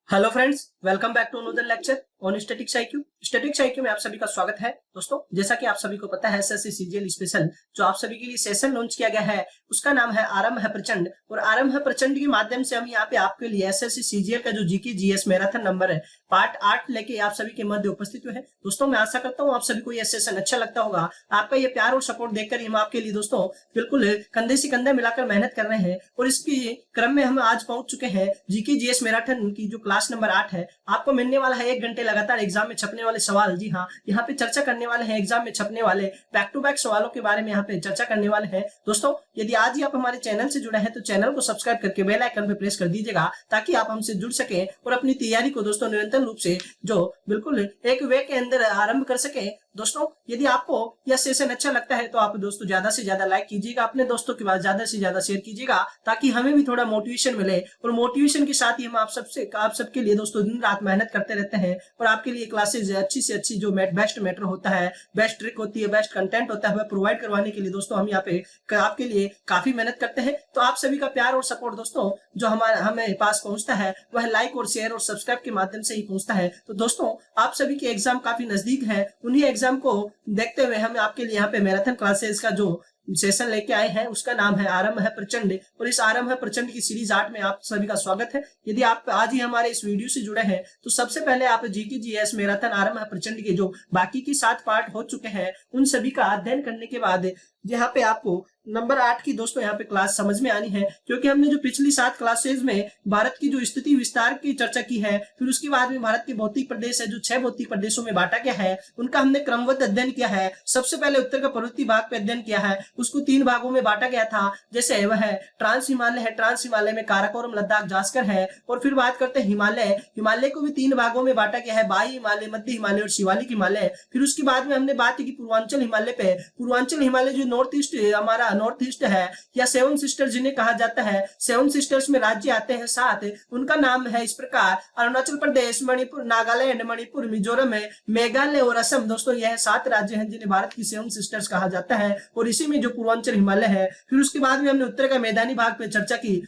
Hello friends, welcome back to another lecture on statics IQ. Statics IQ में आप सभी का स्वागत है। दोस्तों, जैसा कि आप सभी को पता है, एसएससी सीजीएल स्पेशल जो आप सभी के लिए सेशन लॉन्च किया गया है उसका नाम है आरंभ है प्रचंड। और आरंभ है प्रचंड के माध्यम से हम यहाँ पे आपके लिए एसएससी सीजीएल का जो जीके जीएस मैराथन नंबर है पार्ट 8 लेके आप सभी के मध्य उपस्थित हुए हैं। दोस्तों, मैं आशा करता हूँ आप सभी को यह सेशन अच्छा लगता होगा। आपका ये प्यार और सपोर्ट देखकर हम आपके लिए दोस्तों बिल्कुल कंधे से कंधा मिलाकर मेहनत कर रहे हैं। और इसके क्रम में हम आज पहुंच चुके हैं जीके जीएस मैराथन की जो क्लास नंबर 8 है। आपको मिलने वाला है 1 घंटे लगातार एग्जाम में छपने वाले सवाल। जी हाँ, यहाँ पे चर्चा करने वाले हैं एग्जाम में छपने वाले बैक टू बैक सवालों के बारे में यहाँ पे चर्चा करने वाले हैं। दोस्तों, यदि आज ही आप हमारे चैनल से जुड़े हैं तो चैनल को सब्सक्राइब करके बेल आइकन पे प्रेस कर दीजिएगा ताकि आप हमसे जुड़ सके और अपनी तैयारी को दोस्तों निरंतर रूप से जो बिल्कुल एक वे के अंदर आरंभ कर सके। दोस्तों, यदि आपको यह सेशन अच्छा लगता है तो आप दोस्तों ज्यादा से ज्यादा लाइक कीजिएगा, अपने दोस्तों के पास ज्यादा से ज्यादा शेयर कीजिएगा ताकि हमें भी थोड़ा मोटिवेशन मिले। और मोटिवेशन के साथ ही हम आप सबके लिए दोस्तों दिन रात मेहनत करते रहते हैं और आपके लिए क्लासेज अच्छी से अच्छी जो बेस्ट मैटर होता है, बेस्ट ट्रिक होती है, बेस्ट कंटेंट होता है वह प्रोवाइड करवाने के लिए दोस्तों हम यहाँ पे आपके लिए काफी मेहनत करते हैं। तो आप सभी का प्यार और सपोर्ट दोस्तों जो हमें पास पहुंचता है वह लाइक और शेयर और सब्सक्राइब के माध्यम से ही पहुंचता है। तो दोस्तों, आप सभी के एग्जाम काफी नजदीक है, उन्हीं एग्जाम को देखते हुए हम आपके लिए यहाँ पे मैराथन क्लासेस का जो सेशन लेके आए हैं उसका नाम है आरंभ है प्रचंड। और इस आरंभ है प्रचंड की सीरीज 8 में आप सभी का स्वागत है। यदि आप आज ही हमारे इस वीडियो से जुड़े हैं तो सबसे पहले आप जीके जीएस मैराथन आरंभ है प्रचंड के जो बाकी की 7 पार्ट हो चुके हैं उन सभी का अध्ययन करने के बाद यहाँ पे आपको नंबर 8 की दोस्तों यहाँ पे क्लास समझ में आनी है। क्योंकि हमने जो पिछली 7 क्लासेज में भारत की जो स्थिति विस्तार की चर्चा की है, फिर उसके बाद में भारत के भौतिक प्रदेश है जो 6 भौतिक प्रदेशों में बांटा गया है उनका हमने क्रमबद्ध अध्ययन किया है। सबसे पहले उत्तर का पर्वतीय भाग पे अध्ययन किया है, उसको 3 भागों में बांटा गया था। जैसे वह ट्रांस हिमालय है, ट्रांस हिमालय में काराकोरम, लद्दाख, जास्कर है। और फिर बात करते हैं हिमालय को भी 3 भागों में बांटा गया है, बाई हिमालय, मध्य हिमालय और शिवालिक हिमालय। फिर उसके बाद में हमने बात की पूर्वांचल हिमालय पे। पूर्वांचल हिमालय जो नॉर्थ ईस्ट हमारा नॉर्थ ईस्ट है या 7 सिस्टर जिन्हें कहा जाता है, 7 सिस्टर्स में राज्य आते हैं 7। उनका नाम है इस प्रकार: अरुणाचल प्रदेश, मणिपुर, नागालैंड, मणिपुर, मिजोरम, मेघालय और असम। दोस्तों, यह 7 राज्य हैं जिन्हें भारत की 7 सिस्टर्स कहा जाता है और इसी में जो पूर्वांचल हिमालय है। फिर उसके बाद में हमने उत्तर का मैदानी भाग पे चर्चा की।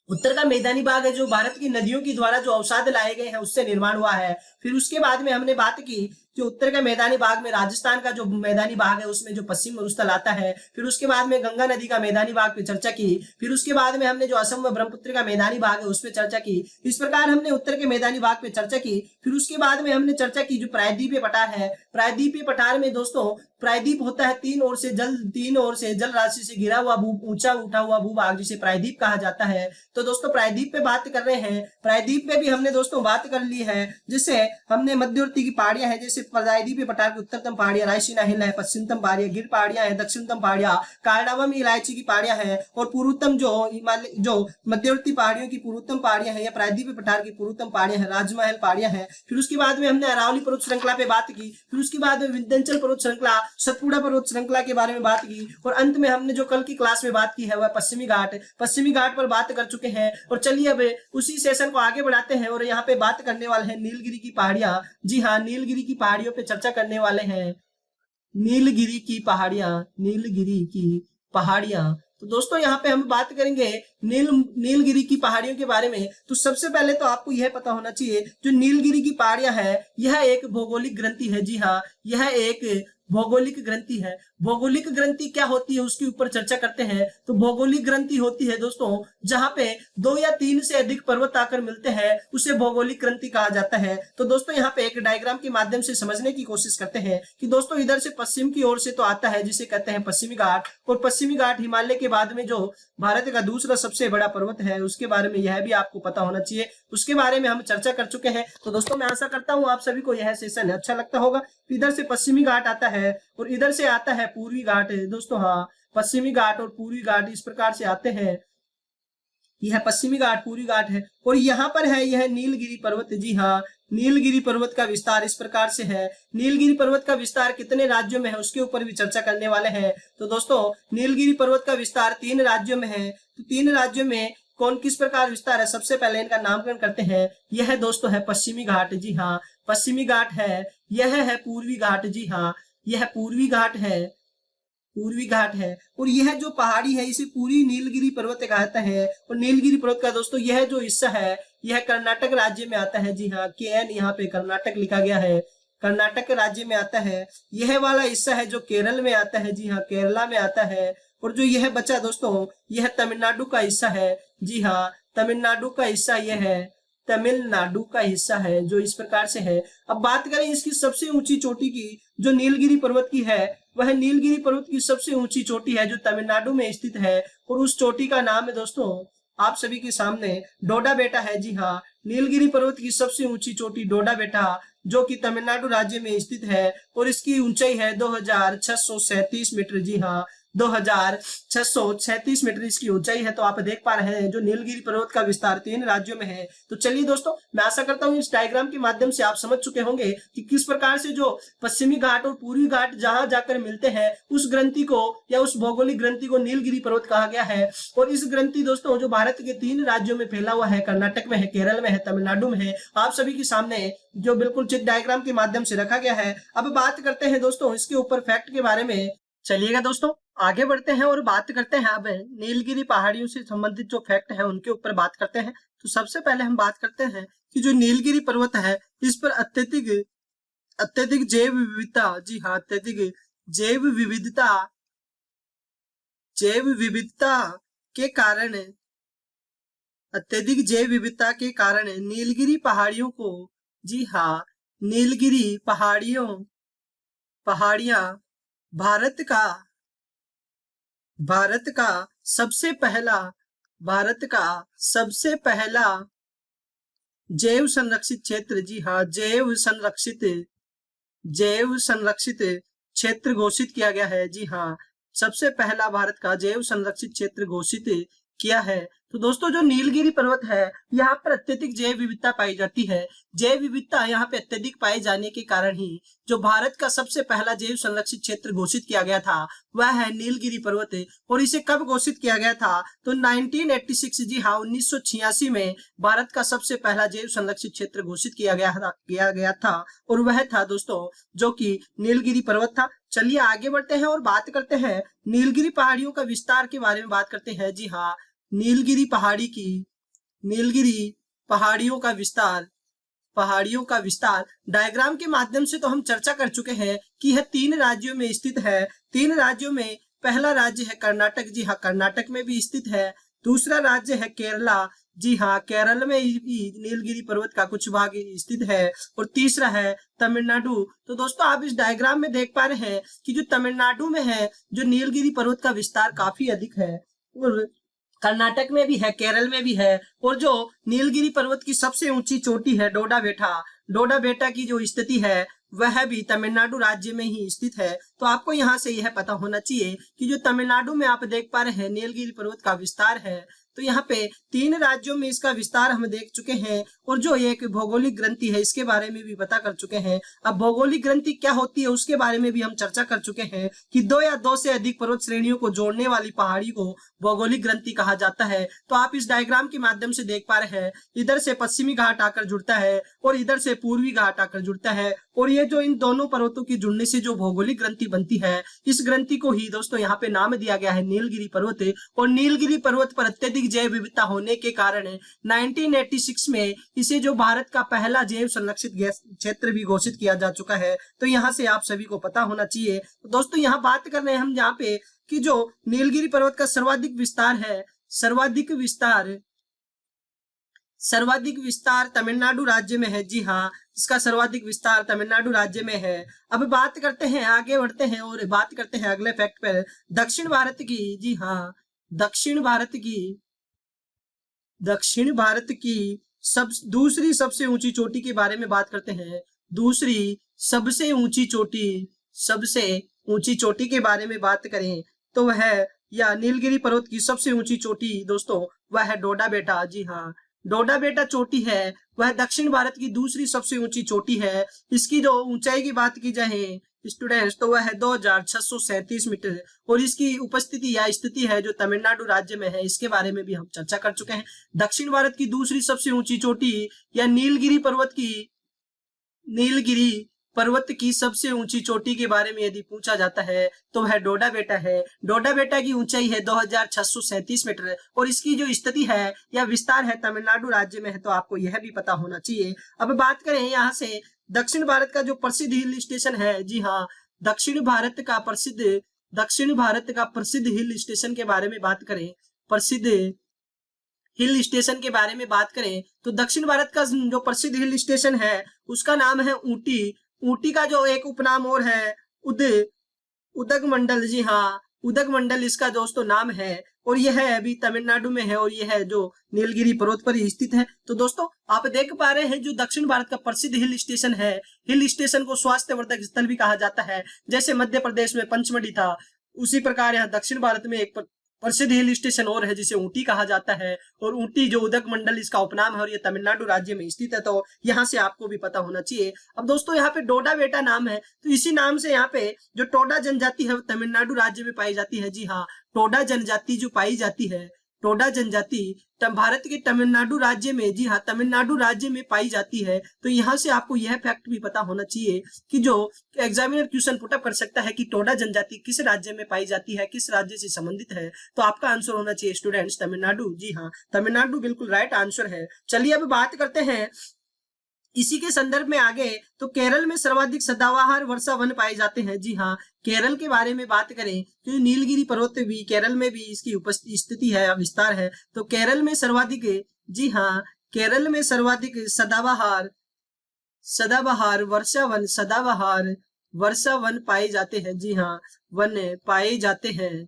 उत्तर का मैदानी भाग है जो भारत की नदियों के द्वारा जो अवसाद लाए गए हैं उससे निर्माण हुआ है। फिर उसके बाद में हमने बात की जो उत्तर का मैदानी भाग में राजस्थान का जो मैदानी भाग है उसमें जो पश्चिम मरुस्थल आता है। फिर उसके बाद में गंगा नदी का मैदानी भाग पे चर्चा की। फिर उसके बाद में हमने जो असम व ब्रह्मपुत्र का मैदानी भाग है उस पर चर्चा की। इस प्रकार हमने उत्तर के मैदानी भाग पे चर्चा की। फिर उसके बाद में हमने चर्चा की जो प्रायद्वीपीय पठार है। प्रायद्वीपीय पठार में दोस्तों प्रायद्वीप होता है 3 ओर से जल राशि से घिरा हुआ ऊंचा उठा हुआ भूभाग जिसे प्रायद्वीप कहा जाता है। तो दोस्तों प्रायद्वीप पे बात कर रहे हैं। प्रायद्वीप पे भी हमने दोस्तों बात कर ली है, जिससे हमने मध्यवर्ती की पहाड़ियां हैं जैसे प्रायद्वीपीय पठार की उत्तरतम पहाड़ियां रायसीना हिल है, पश्चिमतम पहाड़ियां गिर पहाड़ियां है, दक्षिणतम पहाड़ियां कारडावम इलायची की पहाड़ियां हैं और पूर्वोत्तम जो हिमालय जो मध्यवर्ती पहाड़ियों की पूर्वोत्तम पहाड़ियां हैं या प्रायद्वीपीय पठार की पूर्वोत्तम पहाड़ियां हैं, राजमहल पहाड़ियां हैं। फिर उसके बाद में हमने अरावली पर्वत श्रृंखला पे बात की। फिर उसके बाद में विंध्याचल पर्वत श्रृंखला, सतपुड़ा पर्वत श्रृंखला के बारे में बात की। और अंत में हमने जो कल की क्लास में बात की है वह पश्चिमी घाट पर बात कर चुके हैं। और चलिए अब उसी सेशन को आगे बढ़ाते हैं और यहाँ पे बात करने वाले हैं नीलगिरी की पहाड़ियां। जी हाँ, नीलगिरी की पहाड़ियों पे चर्चा करने वाले हैं। नीलगिरी की पहाड़ियां। तो दोस्तों यहाँ पे हम बात करेंगे नीलगिरी की पहाड़ियों के बारे में। तो सबसे पहले तो आपको यह पता होना चाहिए जो नीलगिरी की पहाड़ियां है यह एक भौगोलिक ग्रंथि है। जी हाँ, यह एक भौगोलिक ग्रंथि है। भौगोलिक ग्रंथि क्या होती है उसके ऊपर चर्चा करते हैं। तो भौगोलिक ग्रंथि होती है दोस्तों जहां पे 2 या 3 से अधिक पर्वत आकर मिलते हैं उसे भौगोलिक ग्रंथि कहा जाता है। तो दोस्तों यहाँ पे एक डायग्राम के माध्यम से समझने की कोशिश करते हैं कि दोस्तों इधर से पश्चिम की ओर से तो आता है जिसे कहते हैं पश्चिमी घाट। और पश्चिमी घाट हिमालय के बाद में जो भारत का दूसरा सबसे बड़ा पर्वत है उसके बारे में यह भी आपको पता होना चाहिए, उसके बारे में हम चर्चा कर चुके हैं। तो दोस्तों मैं आशा करता हूँ आप सभी को यह सेशन अच्छा लगता होगा। इधर से पश्चिमी घाट आता है और इधर से आता है पूर्वी घाट दोस्तों। हाँ, पश्चिमी घाट और पूर्वी घाट इस प्रकार से आते हैं। यह पश्चिमी घाट पूर्वी घाट है और यहाँ पर है यह नीलगिरी पर्वत। जी हाँ, नीलगिरी पर्वत का विस्तार इस प्रकार से है। नीलगिरी पर्वत का विस्तार कितने राज्यों में है उसके ऊपर भी चर्चा करने वाले हैं। तो दोस्तों नीलगिरी पर्वत का विस्तार 3 राज्यों में है। तो 3 राज्यों में कौन किस प्रकार विस्तार है, सबसे पहले इनका नामकरण करते हैं। यह दोस्तों है पश्चिमी घाट। जी हाँ, पश्चिमी घाट है। यह है पूर्वी घाट। जी हाँ, यह पूर्वी घाट है। और यह जो पहाड़ी है इसे पूरी नीलगिरी पर्वत कहता है। और नीलगिरी पर्वत का दोस्तों यह जो हिस्सा है यह कर्नाटक राज्य में आता है। जी हाँ, KN यहाँ पे कर्नाटक लिखा गया है, कर्नाटक राज्य में आता है। यह वाला हिस्सा है जो केरल में आता है। जी हाँ, केरला में आता है। और जो यह बचा दोस्तों, यह तमिलनाडु का हिस्सा है। जी हाँ, तमिलनाडु का हिस्सा यह है, तमिलनाडु का हिस्सा है, जो इस प्रकार से है। अब बात करें इसकी सबसे ऊंची चोटी की, जो नीलगिरी पर्वत की है, वह नीलगिरी पर्वत की सबसे ऊंची चोटी है जो तमिलनाडु में स्थित है। और उस चोटी का नाम है दोस्तों आप सभी के सामने डोडा बेटा है। जी हाँ, नीलगिरी पर्वत की सबसे ऊंची चोटी डोडा बेटा, जो कि तमिलनाडु राज्य में स्थित है। और इसकी ऊंचाई है 2637 मीटर। जी हाँ, 2637 मीटर इसकी ऊंचाई है। तो आप देख पा रहे हैं जो नीलगिरी पर्वत का विस्तार 3 राज्यों में है। तो चलिए दोस्तों, मैं आशा करता हूं इस डायग्राम के माध्यम से आप समझ चुके होंगे कि किस प्रकार से जो पश्चिमी घाट और पूर्वी घाट जहां जाकर मिलते हैं, उस ग्रंथि को या उस भौगोलिक ग्रंथि को नीलगिरी पर्वत कहा गया है। और इस ग्रंथि दोस्तों जो भारत के 3 राज्यों में फैला हुआ है, कर्नाटक में है, केरल में है, तमिलनाडु में है, आप सभी के सामने जो बिल्कुल चित्र डायग्राम के माध्यम से रखा गया है। अब बात करते हैं दोस्तों इसके ऊपर फैक्ट के बारे में। चलिएगा दोस्तों, आगे बढ़ते हैं और बात करते हैं अब नीलगिरी पहाड़ियों से संबंधित जो फैक्ट है उनके ऊपर बात करते हैं। तो सबसे पहले हम बात करते हैं कि जो नीलगिरी पर्वत है, इस पर अत्यधिक जैव विविधता, जी हाँ, अत्यधिक जैव विविधता के कारण, अत्यधिक जैव विविधता के कारण नीलगिरी पहाड़ियों को, जी हाँ, नीलगिरी पहाड़ियां भारत का सबसे पहला जैव संरक्षित क्षेत्र, जी हाँ, जैव संरक्षित क्षेत्र घोषित किया गया है। जी हाँ, सबसे पहला भारत का जैव संरक्षित क्षेत्र घोषित किया है। तो दोस्तों जो नीलगिरी पर्वत है, यहाँ पर अत्यधिक जैव विविधता पाई जाती है। जैव विविधता यहाँ पे अत्यधिक पाए जाने के कारण ही जो भारत का सबसे पहला जैव संरक्षित क्षेत्र घोषित किया गया था, वह है नीलगिरी पर्वत। और इसे कब घोषित किया गया था? तो 1986, जी हाँ, 1986 में भारत का सबसे पहला जैव संरक्षित क्षेत्र घोषित किया गया था। और वह था दोस्तों जो कि नीलगिरी पर्वत था। चलिए आगे बढ़ते हैं और बात करते हैं नीलगिरी पहाड़ियों का विस्तार के बारे में बात करते हैं। जी हाँ, नीलगिरी पहाड़ियों का विस्तार डायग्राम के माध्यम से तो हम चर्चा कर चुके हैं कि यह 3 राज्यों में स्थित है। 3 राज्यों में पहला राज्य है कर्नाटक। जी हाँ, कर्नाटक में भी स्थित है। दूसरा राज्य है केरला। जी हाँ, केरल में भी नीलगिरी पर्वत का कुछ भाग स्थित है। और तीसरा है तमिलनाडु। तो दोस्तों आप इस डायग्राम में देख पा रहे हैं कि जो तमिलनाडु में है, जो नीलगिरी पर्वत का विस्तार काफी अधिक है। और कर्नाटक में भी है, केरल में भी है। और जो नीलगिरी पर्वत की सबसे ऊंची चोटी है डोडा बेटा की जो स्थिति है, वह भी तमिलनाडु राज्य में ही स्थित है। तो आपको यहाँ से यह पता होना चाहिए कि जो तमिलनाडु में आप देख पा रहे हैं नीलगिरी पर्वत का विस्तार है, तो यहाँ पे 3 राज्यों में इसका विस्तार हम देख चुके हैं। और जो एक भौगोलिक ग्रंथि है, इसके बारे में भी पता कर चुके हैं। अब भौगोलिक ग्रंथि क्या होती है उसके बारे में भी हम चर्चा कर चुके हैं कि 2 या 2 से अधिक पर्वत श्रेणियों को जोड़ने वाली पहाड़ी को भौगोलिक ग्रंथि कहा जाता है। तो आप इस डायग्राम के माध्यम से देख पा रहे हैं, इधर से पश्चिमी घाट आकर जुड़ता है और इधर से पूर्वी घाट आकर जुड़ता है। और ये जो इन दोनों पर्वतों के जुड़ने से जो भौगोलिक ग्रंथि बनती है, इस ग्रंथि को ही दोस्तों यहाँ पे नाम दिया गया है नीलगिरी पर्वत। और नीलगिरी पर्वत पर अत्यधिक जैव विविधता होने के कारण 1986 में इसे जो भारत का पहला जैव संरक्षित क्षेत्र भी घोषित किया जा चुका है। तो यहाँ से आप सभी को पता होना चाहिए। तो दोस्तों यहाँ बात कर रहे हैं हम यहाँ पे कि जो नीलगिरी पर्वत का सर्वाधिक विस्तार है, सर्वाधिक विस्तार तमिलनाडु राज्य में है। जी हाँ, इसका सर्वाधिक विस्तार तमिलनाडु राज्य में है। अब बात करते हैं, आगे बढ़ते हैं और बात करते हैं अगले फैक्ट पर, दक्षिण भारत की। जी हाँ, दक्षिण भारत की दूसरी सबसे ऊंची चोटी के बारे में बात करते हैं। दूसरी सबसे ऊंची चोटी के बारे में बात करें तो वह या नीलगिरी पर्वत की सबसे ऊंची चोटी दोस्तों वह है डोडा बेटा। जी हाँ, डोडा बेटा चोटी है, वह दक्षिण भारत की दूसरी सबसे ऊंची चोटी है। इसकी जो ऊंचाई की बात की जाए स्टूडेंट्स, तो वह है 2637 मीटर। और इसकी उपस्थिति या स्थिति है जो तमिलनाडु राज्य में है, इसके बारे में भी हम चर्चा कर चुके हैं। दक्षिण भारत की दूसरी सबसे ऊंची चोटी या नीलगिरी पर्वत की सबसे ऊंची चोटी के बारे में यदि पूछा जाता है तो वह डोडा बेटा है। डोडा बेटा की ऊंचाई है 2637 मीटर और इसकी जो स्थिति है या विस्तार है तमिलनाडु राज्य में है, तो आपको यह भी पता होना चाहिए। अब बात करें यहाँ से दक्षिण भारत का जो प्रसिद्ध हिल स्टेशन है, जी हाँ, दक्षिण भारत का प्रसिद्ध हिल स्टेशन के बारे में बात करें, प्रसिद्ध हिल स्टेशन के बारे में बात करें तो दक्षिण भारत का जो प्रसिद्ध हिल स्टेशन है उसका नाम है ऊटी। ऊटी का जो एक उपनाम और है उदगमंडल। जी हाँ, उदगमंडल इसका दोस्तों नाम है और यह अभी तमिलनाडु में है और यह जो नीलगिरी पर्वत पर स्थित है। तो दोस्तों आप देख पा रहे हैं जो दक्षिण भारत का प्रसिद्ध हिल स्टेशन है, हिल स्टेशन को स्वास्थ्यवर्धक स्थल भी कहा जाता है। जैसे मध्य प्रदेश में पंचमढ़ी था, उसी प्रकार यहाँ दक्षिण भारत में एक प्रसिद्ध हिल स्टेशन और है जिसे ऊटी कहा जाता है और ऊटी जो उदगमंडल इसका उपनाम है और ये तमिलनाडु राज्य में स्थित है। तो यहाँ से आपको भी पता होना चाहिए। अब दोस्तों यहाँ पे डोडा बेटा नाम है, तो इसी नाम से यहाँ पे जो टोडा जनजाति है वो तमिलनाडु राज्य में पाई जाती है। जी हाँ, टोडा जनजाति जो पाई जाती है, टोडा जनजाति भारत के तमिलनाडु राज्य में, जी हाँ, तमिलनाडु राज्य में पाई जाती है। तो यहाँ से आपको यह फैक्ट भी पता होना चाहिए कि जो एग्जामिनर क्वेश्चन पुटअप कर सकता है कि टोडा जनजाति किस राज्य में पाई जाती है, किस राज्य से संबंधित है, तो आपका आंसर होना चाहिए स्टूडेंट्स तमिलनाडु। जी हाँ, तमिलनाडु बिल्कुल राइट आंसर है। चलिए अब बात करते हैं इसी के संदर्भ में आगे, तो केरल में सर्वाधिक सदाबहार वर्षा वन पाए जाते हैं। जी हाँ, केरल के बारे में बात करें तो नीलगिरी पर्वत भी केरल में भी इसकी स्थिति है, विस्तार है। तो केरल में सर्वाधिक, जी हाँ, केरल में सर्वाधिक सदाबहार वर्षा वन पाए जाते हैं। जी हाँ, वन पाए जाते हैं।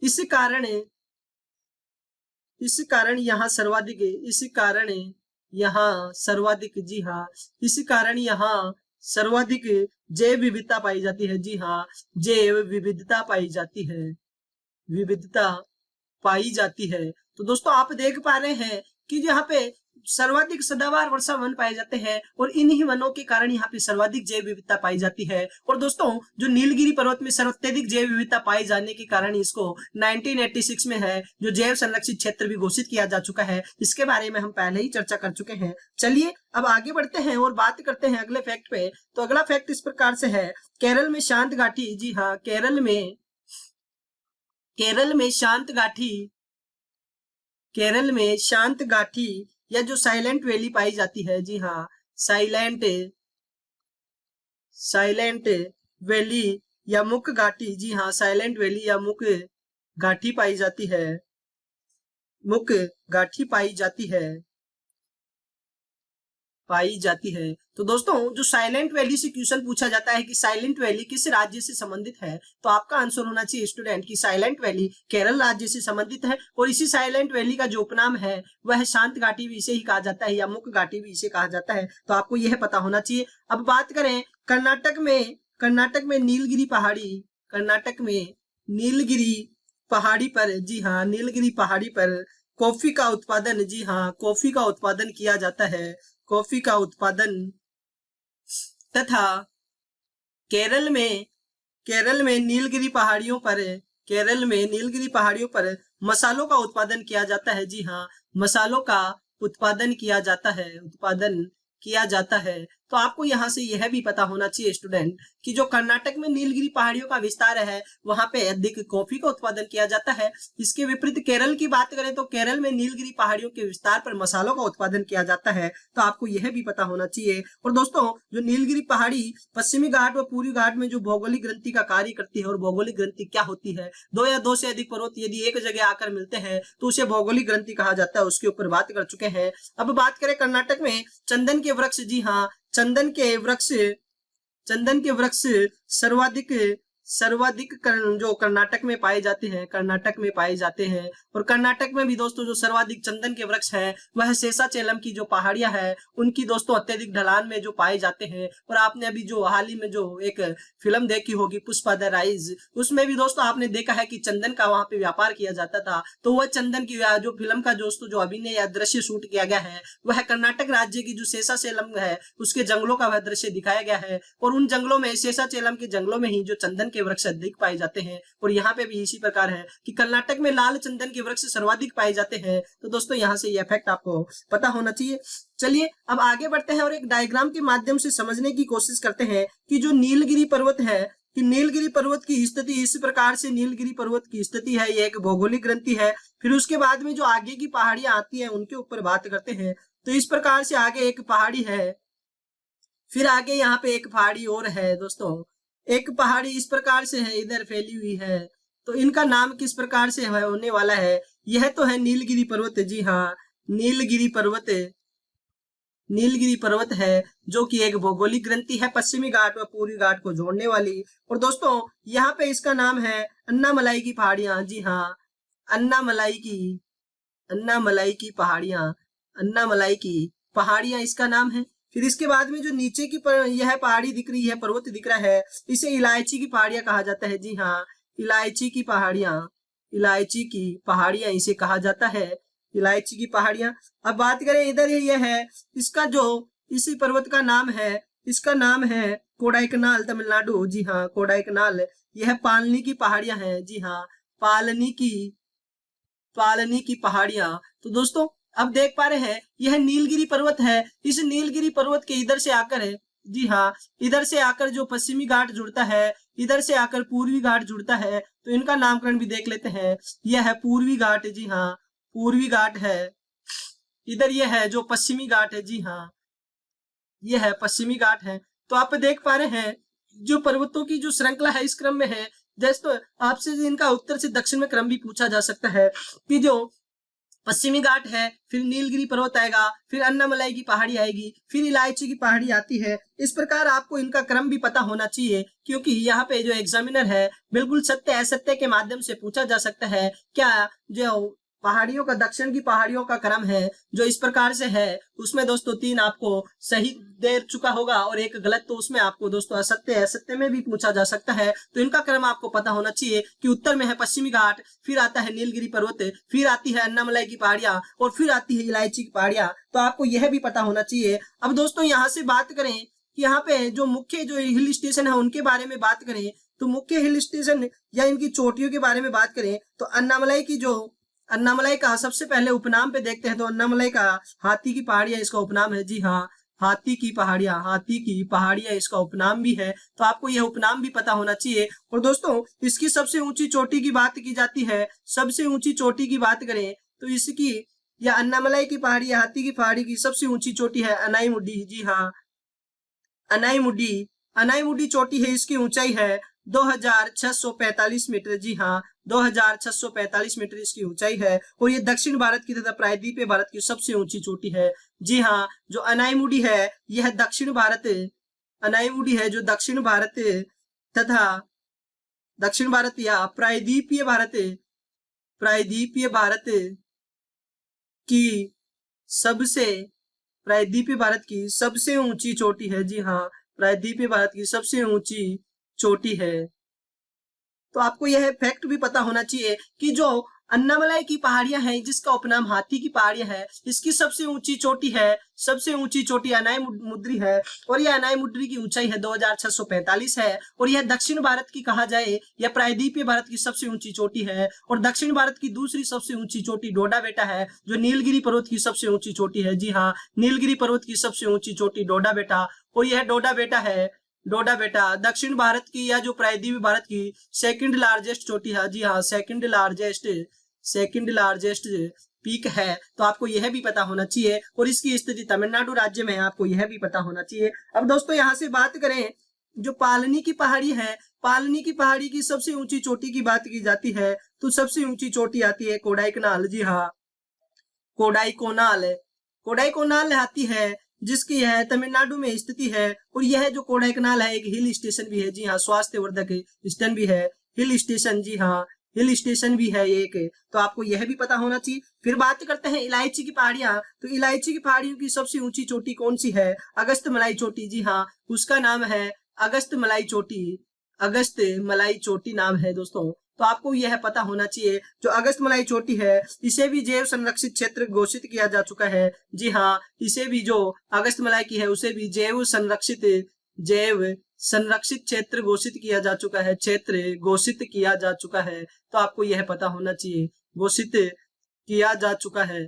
इस कारण यहाँ सर्वाधिक जैव विविधता पाई जाती है। जी हाँ, जैव विविधता पाई जाती है। तो दोस्तों आप देख पा रहे हैं कि यहाँ पे सर्वाधिक सदाबहार वर्षा वन पाए जाते हैं और इन्हीं वनों के कारण यहाँ पे सर्वाधिक जैव विविधता पाई जाती है। और दोस्तों जो नीलगिरी पर्वत में सर्वाधिक जैव विविधता पाई जाने के कारण इसको 1986 में है जो जैव संरक्षित क्षेत्र भी घोषित किया जा चुका है। इसके बारे में हम पहले ही चर्चा कर चुके हैं। चलिए अब आगे बढ़ते हैं और बात करते हैं अगले फैक्ट पे। तो अगला फैक्ट इस प्रकार से है, केरल में शांत घाटी, जी हाँ, केरल में शांत घाटी या जो साइलेंट वैली पाई जाती है। जी हाँ, साइलेंट वैली या मुक घाटी, जी हाँ, साइलेंट वैली या मुक घाटी पाई जाती है। तो दोस्तों जो साइलेंट वैली से क्वेश्चन पूछा जाता है कि साइलेंट वैली किस राज्य से संबंधित है, तो आपका आंसर होना चाहिए स्टूडेंट कि साइलेंट वैली केरल राज्य से संबंधित है और इसी साइलेंट वैली का जो उपनाम है वह शांत घाटी भी इसे ही कहा जाता है या मुक घाटी भी इसे कहा जाता है। तो आपको यह पता होना चाहिए। अब बात करें कर्नाटक में नीलगिरी पहाड़ी पर, जी हाँ, नीलगिरी पहाड़ी पर कॉफी का उत्पादन, जी हाँ, कॉफी का उत्पादन किया जाता है। कॉफी का उत्पादन तथा केरल में नीलगिरी पहाड़ियों पर मसालों का उत्पादन किया जाता है। जी हाँ, मसालों का उत्पादन किया जाता है। तो आपको यहाँ से यह भी पता होना चाहिए स्टूडेंट कि जो कर्नाटक में नीलगिरी पहाड़ियों का विस्तार है वहां पे अधिक कॉफी का उत्पादन किया जाता है। इसके विपरीत केरल की बात करें तो केरल में नीलगिरी पहाड़ियों के विस्तार पर मसालों का उत्पादन किया जाता है। तो आपको यह भी पता होना चाहिए। और दोस्तों जो नीलगिरी पहाड़ी पश्चिमी घाट व पूर्वी घाट में जो भौगोलिक ग्रंथि का कार्य करती है, और भौगोलिक ग्रंथि क्या होती है, दो या दो से अधिक पर्वत यदि एक जगह आकर मिलते हैं तो उसे भौगोलिक ग्रंथि कहा जाता है। उसके ऊपर बात कर चुके हैं। अब बात करें कर्नाटक में चंदन के वृक्ष, जी हाँ, चंदन के वृक्ष सर्वाधिक जो कर्नाटक में पाए जाते हैं। और कर्नाटक में भी दोस्तों जो सर्वाधिक चंदन के वृक्ष है वह शेषाचलम की जो पहाड़ियां है उनकी दोस्तों अत्यधिक ढलान में जो पाए जाते हैं। और आपने अभी जो हाल ही में जो एक फिल्म देखी होगी पुष्पा द राइज, उसमें भी दोस्तों आपने देखा है कि चंदन का वहां पे व्यापार किया जाता था। तो वह चंदन की जो फिल्म का दोस्तों जो अभिनय या दृश्य शूट किया गया है वह कर्नाटक राज्य की जो शेषाचलम है उसके जंगलों का वह दृश्य दिखाया गया है। और उन जंगलों में, शेषाचलम के जंगलों में ही जो चंदन के वृक्ष अधिक पाए जाते हैं। और यहाँ पे भी इसी प्रकार है कि कर्नाटक में लाल चंदन के वृक्ष सर्वाधिक पाए जाते हैं। तो दोस्तों यहाँ से ये फैक्ट आपको पता होना चाहिए। चलिए अब आगे बढ़ते हैं और एक डायग्राम के माध्यम से समझने की कोशिश करते हैं कि जो नीलगिरी पर्वत है, कि नीलगिरी पर्वत की स्थिति इस प्रकार से नीलगिरी पर्वत की स्थिति है, ये एक भौगोलिक ग्रंथि है। फिर उसके बाद में जो आगे की पहाड़ियां आती हैं उनके ऊपर बात करते हैं। तो इस प्रकार से आगे एक पहाड़ी है, फिर आगे यहाँ पे एक पहाड़ी और है दोस्तों, एक पहाड़ी इस प्रकार से है, इधर फैली हुई है। तो इनका नाम किस प्रकार से होने वाला है? यह तो है नीलगिरी पर्वत। जी हाँ, नीलगिरी पर्वत है, जो कि एक भौगोलिक ग्रंथि है, पश्चिमी घाट व पूर्वी घाट को जोड़ने वाली। और दोस्तों यहाँ पे इसका नाम है अन्नामलाई की पहाड़ियां। जी हाँ, अन्नामलाई की पहाड़ियां इसका नाम है। फिर इसके बाद में जो नीचे की यह पहाड़ी दिख रही है, पर्वत दिख रहा है, इसे इलायची की पहाड़ियां कहा जाता है। जी हाँ, इलायची की पहाड़ियां इसे कहा जाता है, इलायची की पहाड़ियां। अब बात करें इधर यह है, इसका जो इसी पर्वत का नाम है, इसका नाम है कोडाईकनाल, तमिलनाडु। जी हाँ, कोडाईकनाल, यह पालनी की पहाड़ियां हैं। जी हाँ, पालनी की पहाड़ियां। तो दोस्तों अब देख पा रहे हैं यह नीलगिरी पर्वत है। इस नीलगिरी पर्वत के इधर से आकर है, जी हाँ, इधर से आकर जो पश्चिमी घाट जुड़ता है, इधर से आकर पूर्वी घाट जुड़ता है। तो इनका नामकरण भी देख लेते हैं। यह है पूर्वी घाट। जी हाँ, पूर्वी घाट है। इधर यह है जो पश्चिमी घाट है। जी हाँ, यह है पश्चिमी घाट है। तो आप देख पा रहे हैं जो पर्वतों की जो श्रृंखला है इस क्रम में है। जैसे तो आपसे इनका उत्तर से दक्षिण में क्रम भी पूछा जा सकता है कि जो पश्चिमी घाट है, फिर नीलगिरी पर्वत आएगा, फिर अन्नामलाई की पहाड़ी आएगी, फिर इलायची की पहाड़ी आती है। इस प्रकार आपको इनका क्रम भी पता होना चाहिए, क्योंकि यहाँ पे जो एग्जामिनर है बिल्कुल सत्य असत्य के माध्यम से पूछा जा सकता है। क्या जो पहाड़ियों का, दक्षिण की पहाड़ियों का क्रम है जो इस प्रकार से है, उसमें दोस्तों 3 आपको सही दे चुका होगा और एक गलत, तो उसमें आपको दोस्तों असत्य में भी पूछा जा सकता है। तो इनका क्रम आपको पता होना चाहिए कि उत्तर में है पश्चिमी घाट, फिर आता है नीलगिरी पर्वत, फिर आती है अन्नामलाई की पहाड़ियां और फिर आती है इलायची की पहाड़ियां। तो आपको यह भी पता होना चाहिए। अब दोस्तों यहाँ से बात करें कि यहाँ पे जो मुख्य जो हिल स्टेशन है उनके बारे में बात करें, तो मुख्य हिल स्टेशन या इनकी चोटियों के बारे में बात करें तो अन्नामलाई का सबसे पहले उपनाम पे देखते हैं। तो अन्नामलाई का हाथी की पहाड़ियां इसका उपनाम है। जी हाँ, हाथी की पहाड़ियां इसका उपनाम भी है। तो आपको यह उपनाम भी पता होना चाहिए। और दोस्तों इसकी सबसे ऊंची चोटी की बात की जाती है, सबसे ऊंची चोटी की बात करें तो इसकी, या अन्नामलाई की पहाड़ी, हाथी की पहाड़ी की सबसे ऊंची चोटी है अनाईमुडी। जी हाँ, अनाईमुडी चोटी है, इसकी ऊंचाई है 2645 मीटर। जी हाँ, 2645 मीटर इसकी ऊंचाई है। और ये दक्षिण भारत की तथा प्रायद्वीपीय भारत की सबसे ऊंची चोटी है। जी हाँ, जो अनाईमुडी है यह दक्षिण भारत तथा दक्षिण भारत या प्रायद्वीपीय भारत की सबसे ऊंची चोटी है। जी हाँ, प्रायद्वीपीय भारत की सबसे ऊंची चोटी है। तो आपको यह फैक्ट भी पता होना चाहिए कि जो अन्नामलाई की पहाड़ियां हैं जिसका उपनाम हाथी की पहाड़ियां है, इसकी सबसे ऊंची चोटी अनाईमुड्री है। और यह अनाईमुड्री की ऊंचाई है 2645 है। और यह दक्षिण भारत की कहा जाए या प्रायद्वीपीय भारत की सबसे ऊंची चोटी है। और दक्षिण भारत की दूसरी सबसे ऊंची चोटी डोडा बेटा है, जो नीलगिरी पर्वत की सबसे ऊंची चोटी है। जी हाँ, नीलगिरी पर्वत की सबसे ऊंची चोटी डोडा बेटा। और यह डोडा बेटा दक्षिण भारत की या जो प्रायद्वीपीय भारत की सेकंड लार्जेस्ट चोटी है। जी हाँ, सेकंड लार्जेस्ट पीक है। तो आपको यह भी पता होना चाहिए। और इसकी स्थिति तमिलनाडु राज्य में है, आपको यह भी पता होना चाहिए। अब दोस्तों यहाँ से बात करें जो पालनी की पहाड़ी है, पालनी की पहाड़ी की सबसे ऊंची चोटी की बात की जाती है तो सबसे ऊंची चोटी आती है कोडाईकनाल। जी हाँ, कोडाईकनाल आती है, जिसकी यह तमिलनाडु में स्थिति है। और यह जो कोडाईकनाल है एक हिल स्टेशन भी है। जी हाँ, स्वास्थ्यवर्धक स्टेशन भी है, हिल स्टेशन। जी हाँ, हिल स्टेशन भी है एक। तो आपको यह भी पता होना चाहिए। फिर बात करते हैं इलायची की पहाड़ियां। तो इलायची की पहाड़ियों की सबसे ऊंची चोटी कौन सी है? अगस्त्यमलाई चोटी। जी हाँ, उसका नाम है अगस्त्यमलाई चोटी नाम है दोस्तों। तो आपको यह पता होना चाहिए जो अगस्त्यमलाई चोटी है इसे भी जैव संरक्षित क्षेत्र घोषित किया जा चुका है। जी हाँ, इसे भी जो अगस्त्यमलाई की है उसे भी जैव संरक्षित जैव संरक्षित क्षेत्र घोषित किया जा चुका है, क्षेत्र घोषित किया जा चुका है। तो आपको यह पता होना चाहिए, घोषित किया जा चुका है,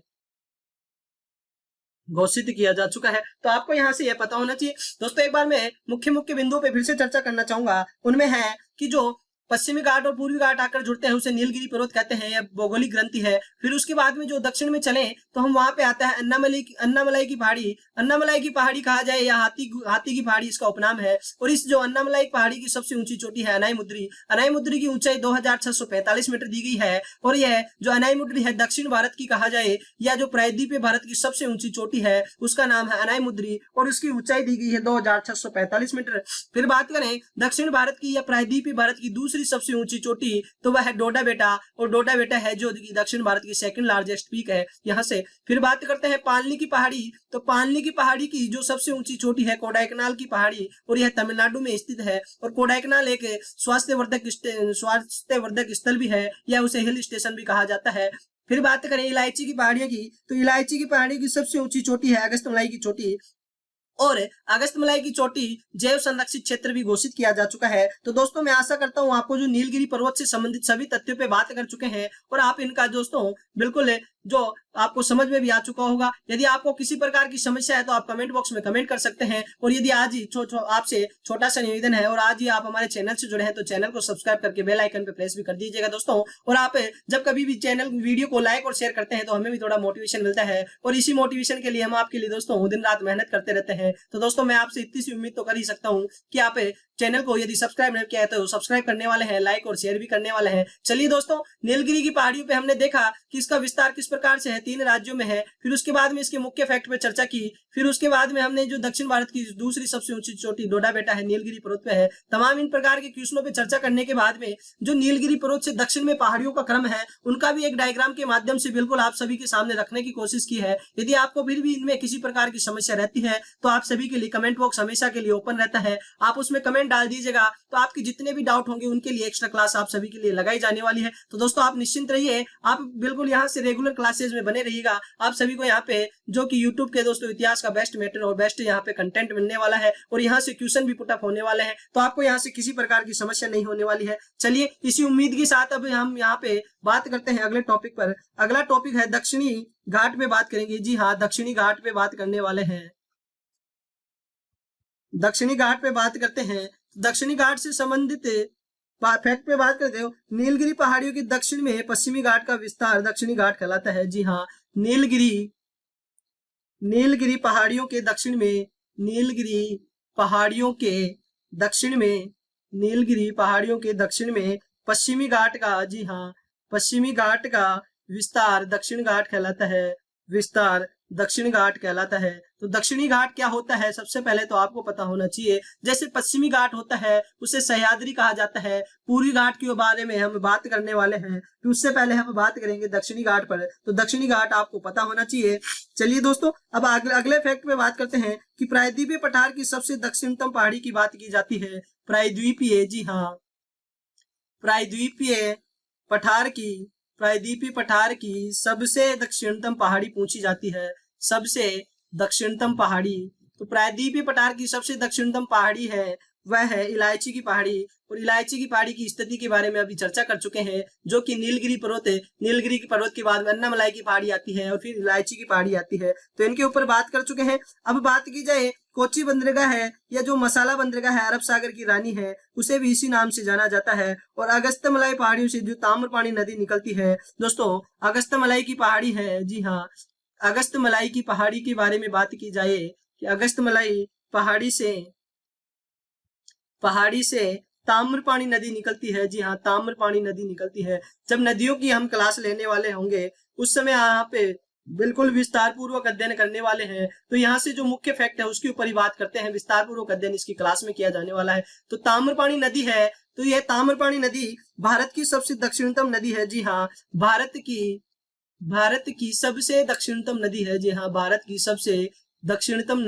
घोषित किया जा चुका है। तो आपको यहाँ से यह पता होना चाहिए। दोस्तों एक बार मैं मुख्य मुख्य बिंदुओं पे फिर से चर्चा करना चाहूंगा। उनमें है कि जो पश्चिमी घाट और पूर्वी घाट आकर जुड़ते हैं उसे नीलगिरी पर्वत कहते हैं, यह भौगोलिक ग्रंथि है। फिर उसके बाद में जो दक्षिण में चले तो हम वहां पे आता है अन्नामलाई की पहाड़ी। अन्नामलाई की पहाड़ी कहा जाए या हाथी की पहाड़ी इसका उपनाम है। और इस जो अन्नामलाई पहाड़ी की सबसे ऊंची चोटी है अनाईमुद्री। अनाईमुद्री की ऊंचाई 2645 मीटर दी गई है। और यह जो अनाईमुद्री है दक्षिण भारत की कहा जाए या जो प्रायद्वीपीय भारत की सबसे ऊंची चोटी है उसका नाम है अनाईमुद्री और उसकी ऊंचाई दी गई है 2645 मीटर। फिर बात करें दक्षिण भारत की या प्रायद्वीपीय भारत की दूसरी सबसे ऊंची चोटी तो वह है डोडा बेटा। और डोडा बेटा है जो दक्षिण भारत की सेकंड लार्जेस्ट पीक है यहाँ से। फिर बात करते हैं पालनी की पहाड़ी। तो पालनी की पहाड़ी की जो सबसे ऊंची चोटी है कोडाईकनाल की पहाड़ी और यह तमिलनाडु में स्थित है। और कोडाईकनाल एक स्वास्थ्यवर्धक स्थल भी है या उसे हिल स्टेशन भी कहा जाता है। फिर बात करें इलायची की पहाड़ियों की। तो इलायची की पहाड़ी की सबसे ऊंची चोटी है अगस्त्यमलाई की चोटी और अगस्त्यमलाई की चोटी जैव संरक्षित क्षेत्र भी घोषित किया जा चुका है। तो दोस्तों मैं आशा करता हूं आपको जो नीलगिरी पर्वत से संबंधित सभी तथ्यों पे बात कर चुके हैं और आप इनका दोस्तों बिल्कुल जो आपको समझ में भी आ चुका होगा। यदि आपको किसी प्रकार की समस्या है तो आप कमेंट बॉक्स में कमेंट कर सकते हैं। और यदि आज ही आपसे छोटा सा निवेदन है और आज ही आप हमारे चैनल से जुड़े हैं तो चैनल को सब्सक्राइब करके बेल आइकन पे प्रेस भी कर दीजिएगा दोस्तों। और आप जब कभी भी चैनल वीडियो को लाइक और शेयर करते हैं तो हमें भी थोड़ा मोटिवेशन मिलता है और इसी मोटिवेशन के लिए हम आपके लिए दोस्तों दिन रात मेहनत करते रहते हैं। तो दोस्तों मैं आपसे इतनी सी उम्मीद तो कर ही सकता हूँ कि आप चैनल को यदि सब्सक्राइब नहीं किया है तो सब्सक्राइब करने वाले हैं, लाइक और शेयर भी करने वाले हैं। चलिए दोस्तों नीलगिरी की पहाड़ियों पे हमने देखा कि इसका विस्तार किस प्रकार से है, 3 राज्यों में है। फिर उसके बाद में इसके मुख्य फैक्ट पे चर्चा की। फिर उसके बाद में हमने जो दक्षिण भारत की दूसरी सबसे ऊंची चोटी डोडा बेटा है नीलगिरी पर्वत पे है। तमाम इन प्रकार के क्वेश्चनों पे चर्चा करने के बाद में जो नीलगिरी पर्वत से दक्षिण में पहाड़ियों का क्रम है उनका भी एक डायग्राम के माध्यम से बिल्कुल आप सभी के सामने रखने की कोशिश की है। यदि आपको फिर भी इनमें किसी प्रकार की समस्या रहती है तो आप सभी के लिए कमेंट बॉक्स हमेशा के लिए ओपन रहता है, आप उसमें कमेंट डाल दीजिएगा। तो आपके जितने भी डाउट होंगे उनके लिए एक्स्ट्रा क्लास आप सभी के लिए लगाई जाने वाली है। तो दोस्तों आप निश्चिंत रहिए, आप बिल्कुल यहाँ से रेगुलर क्लासेज में बने रहिएगा। आप सभी को यहाँ पे जो कि यूट्यूब के दोस्तों इतिहास का बेस्ट मैटर और बेस्ट यहाँ पे कंटेंट मिलने वाला है और यहाँ से क्वेश्चन भी पुटअप होने वाले हैं। तो आपको यहाँ से किसी प्रकार की समस्या नहीं होने वाली है। चलिए इसी उम्मीद के साथ अब हम यहाँ पे बात करते हैं अगले टॉपिक पर। अगला टॉपिक है दक्षिणी घाट पे बात करेंगे। जी हाँ, दक्षिणी घाट पे बात करने वाले हैं। दक्षिणी घाट पे बात करते हैं। दक्षिणी घाट से संबंधित फैक्ट पे बात करते हो। नीलगिरी पहाड़ियों के दक्षिण में पश्चिमी घाट का विस्तार दक्षिणी घाट कहलाता है। जी हाँ, नीलगिरी पहाड़ियों के दक्षिण में नीलगिरी पहाड़ियों के दक्षिण में पश्चिमी घाट का, जी हाँ, पश्चिमी घाट का विस्तार दक्षिण घाट कहलाता है। विस्तार दक्षिण घाट कहलाता है। तो दक्षिणी घाट क्या होता है सबसे पहले तो आपको पता होना चाहिए। जैसे पश्चिमी घाट होता है उसे सह्याद्री कहा जाता है। पूर्वी घाट के बारे में हम बात करने वाले हैं, तो उससे पहले हम बात करेंगे दक्षिणी घाट पर। तो दक्षिणी घाट आपको पता होना चाहिए। चलिए दोस्तों अब अगले फैक्ट पे बात करते हैं कि प्रायद्वीपीय पठार की सबसे दक्षिणतम पहाड़ी की बात की जाती है। प्रायद्वीपीय, जी हाँ, प्रायद्वीपीय पठार की सबसे दक्षिणतम पहाड़ी पूछी जाती है। सबसे दक्षिणतम पहाड़ी, तो प्रायद्वीपीय पठार की सबसे दक्षिणतम पहाड़ी है वह है इलायची की पहाड़ी। और इलायची की पहाड़ी की स्थिति के बारे में अभी चर्चा कर चुके हैं, जो कि नीलगिरी पर्वत है। नीलगिरी की पर्वत के बाद में अन्नामलाई की पहाड़ी आती है और फिर इलायची की पहाड़ी आती है। तो इनके ऊपर बात कर चुके हैं। अब बात की जाए कोची बंदरगाह है या जो मसाला बंदरगाह है, अरब सागर की रानी है, उसे भी इसी नाम से जाना जाता है। और अगस्त्यमलाई पहाड़ियों से जो ताम्रपाणी नदी निकलती है दोस्तों, अगस्त्यमलाई की पहाड़ी है। जी हाँ, अगस्त्यमलाई की पहाड़ी के बारे में बात की जाए कि अगस्त्यमलाई पहाड़ी से ताम्रपाणी नदी निकलती है। जी हाँ, ताम्रपाणी नदी निकलती है। जब नदियों की हम क्लास लेने वाले होंगे उस समय यहाँ पे बिल्कुल विस्तार पूर्वक अध्ययन करने वाले हैं। तो यहाँ से जो मुख्य फैक्ट है उसके ऊपर ही बात करते हैं। विस्तार पूर्वक अध्ययन इसकी क्लास में किया जाने वाला है। तो ताम्रपाणी नदी है, तो यह ताम्रपाणी नदी भारत की सबसे दक्षिणतम नदी है। जी हाँ, भारत की सबसे दक्षिणतम नदी है। जी हाँ, भारत की सबसे दक्षिणतम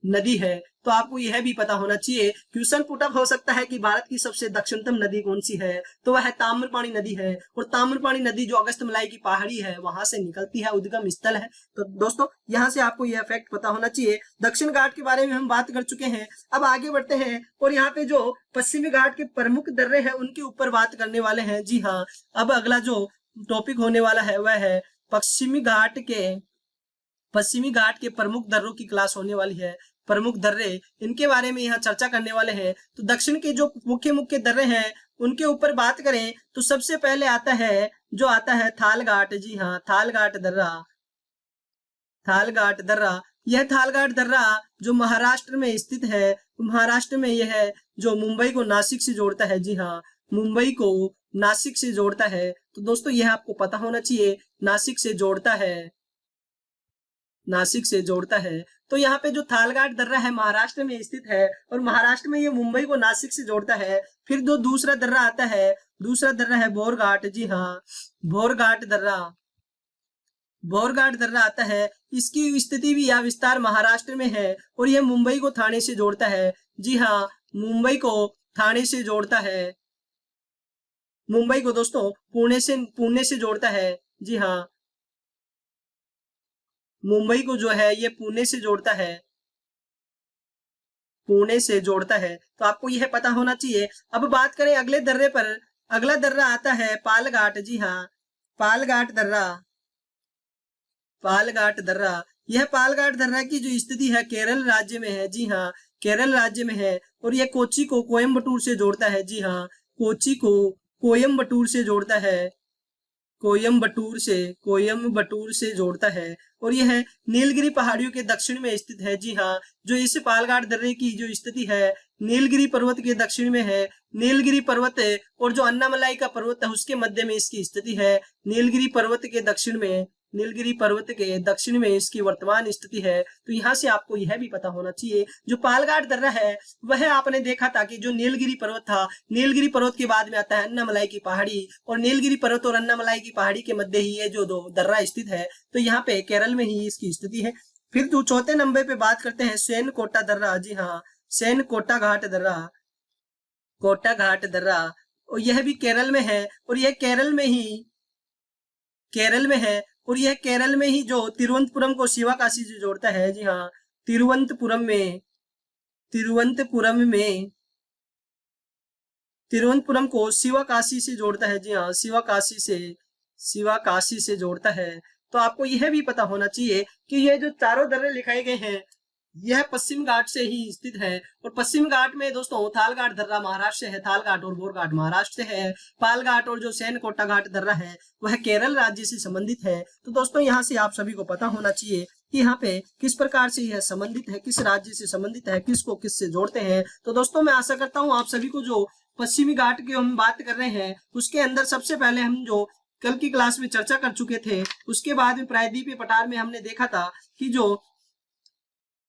नदी है। तो आपको यह भी पता होना चाहिए। क्वेश्चन पुटअप हो सकता है कि भारत की सबसे दक्षिणतम नदी कौन सी है, तो वह ताम्रपाणी नदी है। और ताम्रपाणी नदी जो अगस्त्यमलाई की पहाड़ी है वहां से निकलती है, उद्गम स्थल है। तो दोस्तों यहाँ से आपको यह फैक्ट पता होना चाहिए। दक्षिण घाट के बारे में हम बात कर चुके हैं। अब आगे बढ़ते हैं और यहाँ पे जो पश्चिमी घाट के प्रमुख दर्रे हैं उनके ऊपर बात करने वाले हैं। जी हाँ, अब अगला जो टॉपिक होने वाला है वह है पश्चिमी घाट के प्रमुख दर्रों की क्लास होने वाली है। प्रमुख दर्रे, इनके बारे में यहाँ चर्चा करने वाले हैं। तो दक्षिण के जो मुख्य मुख्य दर्रे हैं उनके ऊपर बात करें तो सबसे पहले आता है थालघाट। जी हाँ, थालघाट दर्रा। यह थालघाट दर्रा जो महाराष्ट्र में स्थित है। महाराष्ट्र में यह है जो मुंबई को नासिक से जोड़ता है। जी हाँ, मुंबई को नासिक से जोड़ता है। तो दोस्तों यह आपको पता होना चाहिए, नासिक से जोड़ता है। तो यहाँ पे जो थालघाट दर्रा है महाराष्ट्र में स्थित है और महाराष्ट्र में ये मुंबई को नासिक से जोड़ता है। फिर जो दूसरा दर्रा आता है, दूसरा दर्रा है बोरघाट। जी हाँ, बोरघाट दर्रा आता है। इसकी स्थिति भी या विस्तार महाराष्ट्र में है और यह मुंबई को ठाणे से जोड़ता है। जी हाँ, मुंबई को ठाणे से जोड़ता है। मुंबई को दोस्तों पुणे से जोड़ता है। जी हाँ, मुंबई को जो है ये पुणे से जोड़ता है। तो आपको यह पता होना चाहिए। अब बात करें अगले दर्रे पर। अगला दर्रा आता है पालघाट। जी हाँ, पालघाट दर्रा। यह पालघाट दर्रा की जो स्थिति है केरल राज्य में है। जी हाँ, केरल राज्य में है और यह कोच्चि को कोयम्बटूर से जोड़ता है। जी हाँ, कोच्चि को कोयम्बटूर से जोड़ता है। कोयम्बटूर से जोड़ता है और यह नीलगिरी पहाड़ियों के दक्षिण में स्थित है। जी हाँ, जो इस पालघाट दर्रे की जो स्थिति है नीलगिरी पर्वत के दक्षिण में है। नीलगिरी पर्वत और जो अन्नामलाई का पर्वत है उसके मध्य में इसकी स्थिति है। नीलगिरी पर्वत के दक्षिण में इसकी वर्तमान स्थिति है। तो यहाँ से आपको यह भी पता होना चाहिए, जो पालघाट दर्रा है वह आपने देखा था कि जो नीलगिरी पर्वत था, नीलगिरी पर्वत के बाद में आता है अन्नामलाई की पहाड़ी और नीलगिरी पर्वत और अन्नामलाई की पहाड़ी के मध्य ही ये जो दो दर्रा स्थित है। तो यहाँ पे केरल में ही इसकी स्थिति है। फिर तो चौथे नंबर पे बात करते हैं सेनकोटा दर्रा। जी हाँ, सेनकोटा घाट दर्रा और यह भी केरल में है और यह केरल में ही जो तिरुवनंतपुरम को शिवकाशी से जोड़ता है। जी हाँ, तिरुवनंतपुरम को शिवकाशी से जोड़ता है। जी हाँ, शिवकाशी से जोड़ता है। तो आपको यह भी पता होना चाहिए कि ये जो चारों दर्रे लिखाए गए हैं यह पश्चिम घाट से ही स्थित है। और पश्चिम घाट में दोस्तों थालघाट दर्रा महाराष्ट्र से है, थालघाट और बोरघाट महाराष्ट्र से है। पालघाट और जो सेनकोटा घाट दर्रा है वह केरल राज्य से संबंधित है। तो दोस्तों यहाँ से आप सभी को पता होना चाहिए कि यहाँ पे किस प्रकार से यह संबंधित है, किस राज्य से संबंधित है, किसको किससे जोड़ते हैं। तो दोस्तों मैं आशा करता हूँ आप सभी को जो पश्चिमी घाट की हम बात कर रहे हैं उसके अंदर सबसे पहले हम जो कल की क्लास में चर्चा कर चुके थे, उसके बाद में प्रायद्वीपीय पठार में हमने देखा था कि जो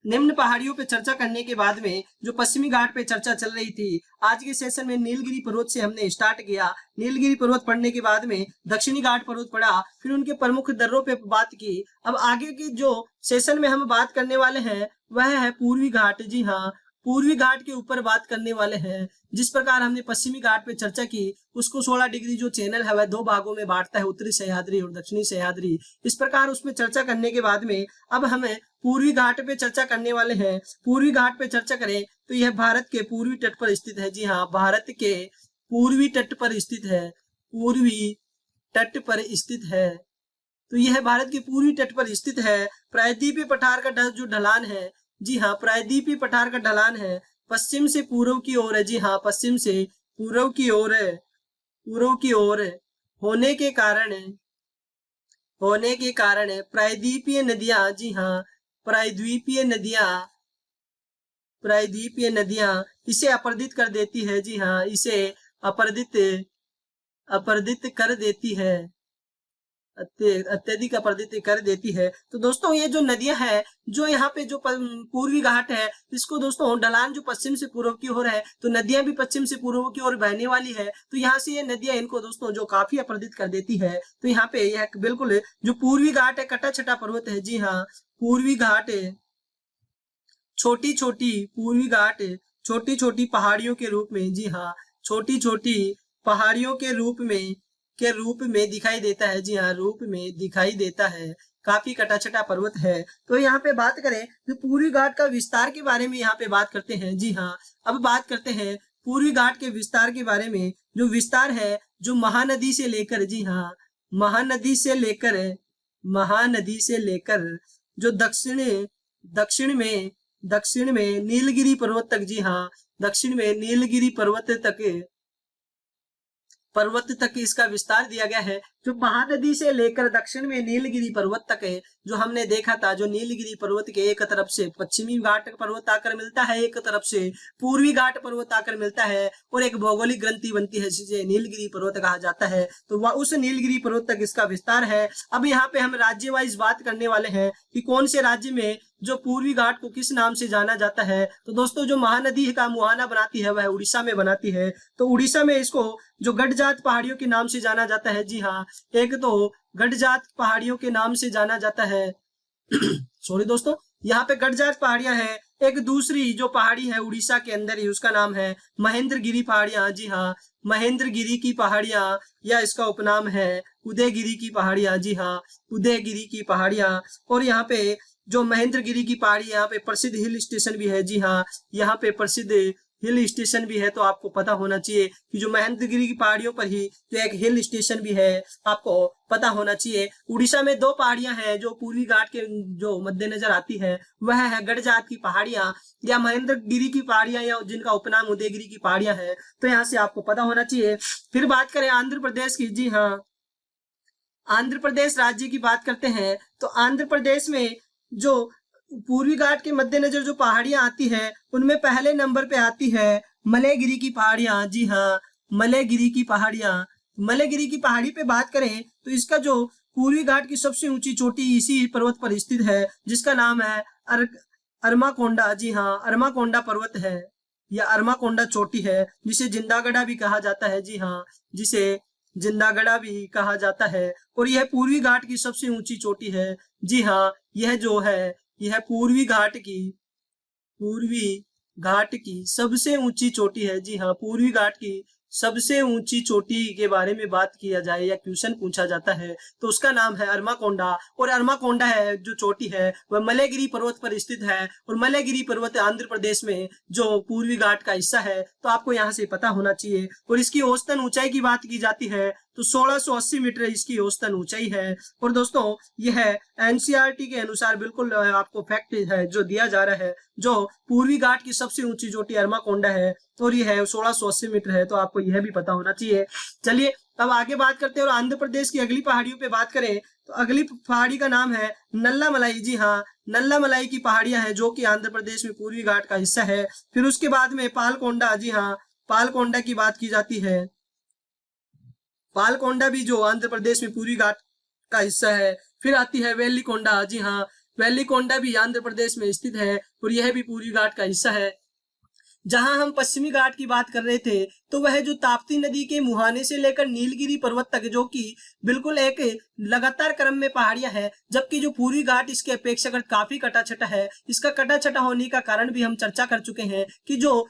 निम्न पहाड़ियों पे चर्चा करने के बाद में जो पश्चिमी घाट पे चर्चा चल रही थी। आज के सेशन में नीलगिरी पर्वत से हमने स्टार्ट किया। नीलगिरी पर्वत पढ़ने के बाद में दक्षिणी घाट पर्वत पढ़ा, फिर उनके प्रमुख दर्रों पे बात की। अब आगे की जो सेशन में हम बात करने वाले हैं वह है पूर्वी घाट। जी हाँ, पूर्वी घाट के ऊपर बात करने वाले हैं। जिस प्रकार हमने पश्चिमी घाट पे चर्चा की उसको 16 डिग्री जो चैनल है वह दो भागों में बांटता है, उत्तरी सह्याद्री और दक्षिणी सह्याद्री। इस प्रकार उसमें चर्चा करने के बाद में अब हमें पूर्वी घाट पे चर्चा करने वाले हैं। पूर्वी घाट पे चर्चा करें तो यह भारत के पूर्वी तट पर स्थित है। जी हाँ, भारत के पूर्वी तट पर स्थित है। तो यह भारत के पूर्वी तट पर स्थित है। प्रायद्वीपीय पठार का जो ढलान है, जी हाँ, प्रायद्वीपीय पठार का ढलान है पश्चिम से पूर्व की ओर है। जी हाँ, पश्चिम से पूर्व की ओर होने के कारण प्रायद्वीपीय नदियां, जी हाँ, प्रायद्वीपीय नदियां इसे अपरदित कर देती है। जी हाँ, इसे अपरदित कर देती है, अत्यधिक अपरदित कर देती है। तो दोस्तों ये जो नदियां हैं, जो यहाँ पे जो पूर्वी घाट है, इसको दोस्तों ढलान जो पश्चिम से पूर्व की ओर है, तो नदियां भी पश्चिम से पूर्व की ओर बहने वाली है। तो यहाँ से ये नदियां इनको दोस्तों जो काफी अपरदित कर देती है। तो यहाँ पे यह बिल्कुल जो पूर्वी घाट है कटा छटा पर्वत है। जी हाँ, पूर्वी घाट छोटी छोटी पूर्वी घाट छोटी छोटी पहाड़ियों के रूप में, जी हाँ, छोटी छोटी पहाड़ियों के रूप में दिखाई देता है, जी हाँ, रूप में दिखाई देता है, काफी कटाछटा पर्वत है। तो यहाँ पे बात करें तो पूर्वी घाट का विस्तार के बारे में यहाँ पे बात करते हैं, जी हाँ। अब बात करते हैं पूर्वी घाट के विस्तार के बारे में। जो विस्तार है, जो महानदी से लेकर, जी हाँ, महानदी से लेकर जो दक्षिण में नीलगिरी पर्वत तक, जी हाँ, दक्षिण में नीलगिरी पर्वत तक इसका विस्तार दिया गया है। जो महानदी से लेकर दक्षिण में नीलगिरी पर्वत तक है, जो हमने देखा था, जो नीलगिरी पर्वत के एक तरफ से पश्चिमी घाट पर्वत आकर मिलता है, एक तरफ से पूर्वी घाट पर्वत आकर मिलता है, और एक भौगोलिक ग्रंथि बनती है जिसे नीलगिरी पर्वत कहा जाता है। तो वह उस नीलगिरी पर्वत तक इसका विस्तार है। अब यहाँ पे हम राज्य वाइज बात करने वाले हैं कि कौन से राज्य में जो पूर्वी घाट को किस नाम से जाना जाता है। तो दोस्तों, जो महानदी का मुहाना बनाती है वह उड़ीसा में बनाती है। तो उड़ीसा में इसको जो गडजात पहाड़ियों के नाम से जाना जाता है, जी हाँ, एक तो गडजात पहाड़ियों के नाम से जाना जाता है सॉरी दोस्तों, यहाँ पे गडजात पहाड़ियां हैं। एक दूसरी जो पहाड़ी है उड़ीसा के अंदर ही, उसका नाम है महेंद्रगिरी पहाड़ियां, जी हाँ, महेंद्रगिरी की पहाड़ियां, या इसका उपनाम है उदयगिरी की पहाड़ियां, जी हाँ, उदयगिरी की पहाड़ियां। और यहाँ पे जो महेंद्रगिरी की पहाड़ी, यहाँ पे प्रसिद्ध हिल स्टेशन भी है, जी हाँ, यहाँ पे प्रसिद्ध हिल स्टेशन भी है। तो आपको पता होना चाहिए कि जो महेंद्रगिरी की पहाड़ियों पर ही जो एक हिल स्टेशन भी है, आपको पता होना चाहिए। उड़ीसा में दो पहाड़ियां हैं जो पूर्वी घाट के जो मद्देनजर आती है, वह है गडजात की पहाड़ियां या महेंद्रगिरी की पहाड़ियां, या जिनका उपनाम उदयगिरी की पहाड़ियां है। तो यहाँ से आपको पता होना चाहिए। फिर बात करें आंध्र प्रदेश की, जी हाँ, आंध्र प्रदेश राज्य की बात करते हैं। तो आंध्र प्रदेश में जो पूर्वी घाट के मद्देनजर जो पहाड़ियां आती है, उनमें पहले नंबर पे आती है मलयगिरी की पहाड़ियां, जी हाँ, मलयगिरी की पहाड़ियां। मलयगिरी की पहाड़ी पे बात करें तो इसका जो पूर्वी घाट की सबसे ऊंची चोटी इसी पर्वत पर स्थित है, जिसका नाम है अरमाकोंडा, जी हाँ, अरमाकोंडा पर्वत है या अरमाकोंडा चोटी है, जिसे जिंदागढ़ा भी कहा जाता है, जी हाँ, जिसे जिंदागढ़ा भी कहा जाता है। और यह पूर्वी घाट की सबसे ऊंची चोटी है, जी हाँ, यह जो है यह पूर्वी घाट की सबसे ऊंची चोटी है, जी हाँ, पूर्वी घाट की सबसे ऊंची चोटी के बारे में बात किया जाए या क्वेश्चन पूछा जाता है तो उसका नाम है अरमाकोंडा। और अरमाकोंडा है जो चोटी है वह मलयगिरी पर्वत पर स्थित है, और मलयगिरी पर्वत आंध्र प्रदेश में जो पूर्वी घाट का हिस्सा है। तो आपको यहाँ से पता होना चाहिए। और इसकी औसतन ऊंचाई की बात की जाती है तो 1680 मीटर इसकी औसतन ऊंचाई है। और दोस्तों, यह एनसीईआरटी के अनुसार बिल्कुल आपको फैक्ट है जो दिया जा रहा है, जो पूर्वी घाट की सबसे ऊंची चोटी अरमाकोंडा है और यह है 1680 मीटर है। तो आपको यह भी पता होना चाहिए। चलिए अब आगे बात करते हैं और आंध्र प्रदेश की अगली पहाड़ियों पे बात करें तो अगली पहाड़ी का नाम है नल्लामलाई, जी हाँ, नल्लामलाई की पहाड़ियां हैं जो कि आंध्र प्रदेश में पूर्वी घाट का हिस्सा है। फिर उसके बाद में पालकोंडा, जी हाँ, पालकोंडा की बात की जाती है। पालकोंडा भी जो आंध्र प्रदेश में पूर्वी घाट का हिस्सा है। फिर आती है वेलिकोंडा, जी हाँ, वेलिकोंडा भी आंध्र प्रदेश में स्थित है और यह भी पूर्वी घाट का हिस्सा है। जहां हम पश्चिमी घाट की बात कर रहे थे तो वह जो ताप्ती नदी के मुहाने से लेकर नीलगिरी पर्वत तक जो कि बिल्कुल एक लगातार क्रम में पहाड़ियां है, जबकि जो पूर्वी घाट इसके अपेक्षाकृत काफी कटाछटा है। इसका कटाछटा होने का कारण भी हम चर्चा कर चुके हैं कि जो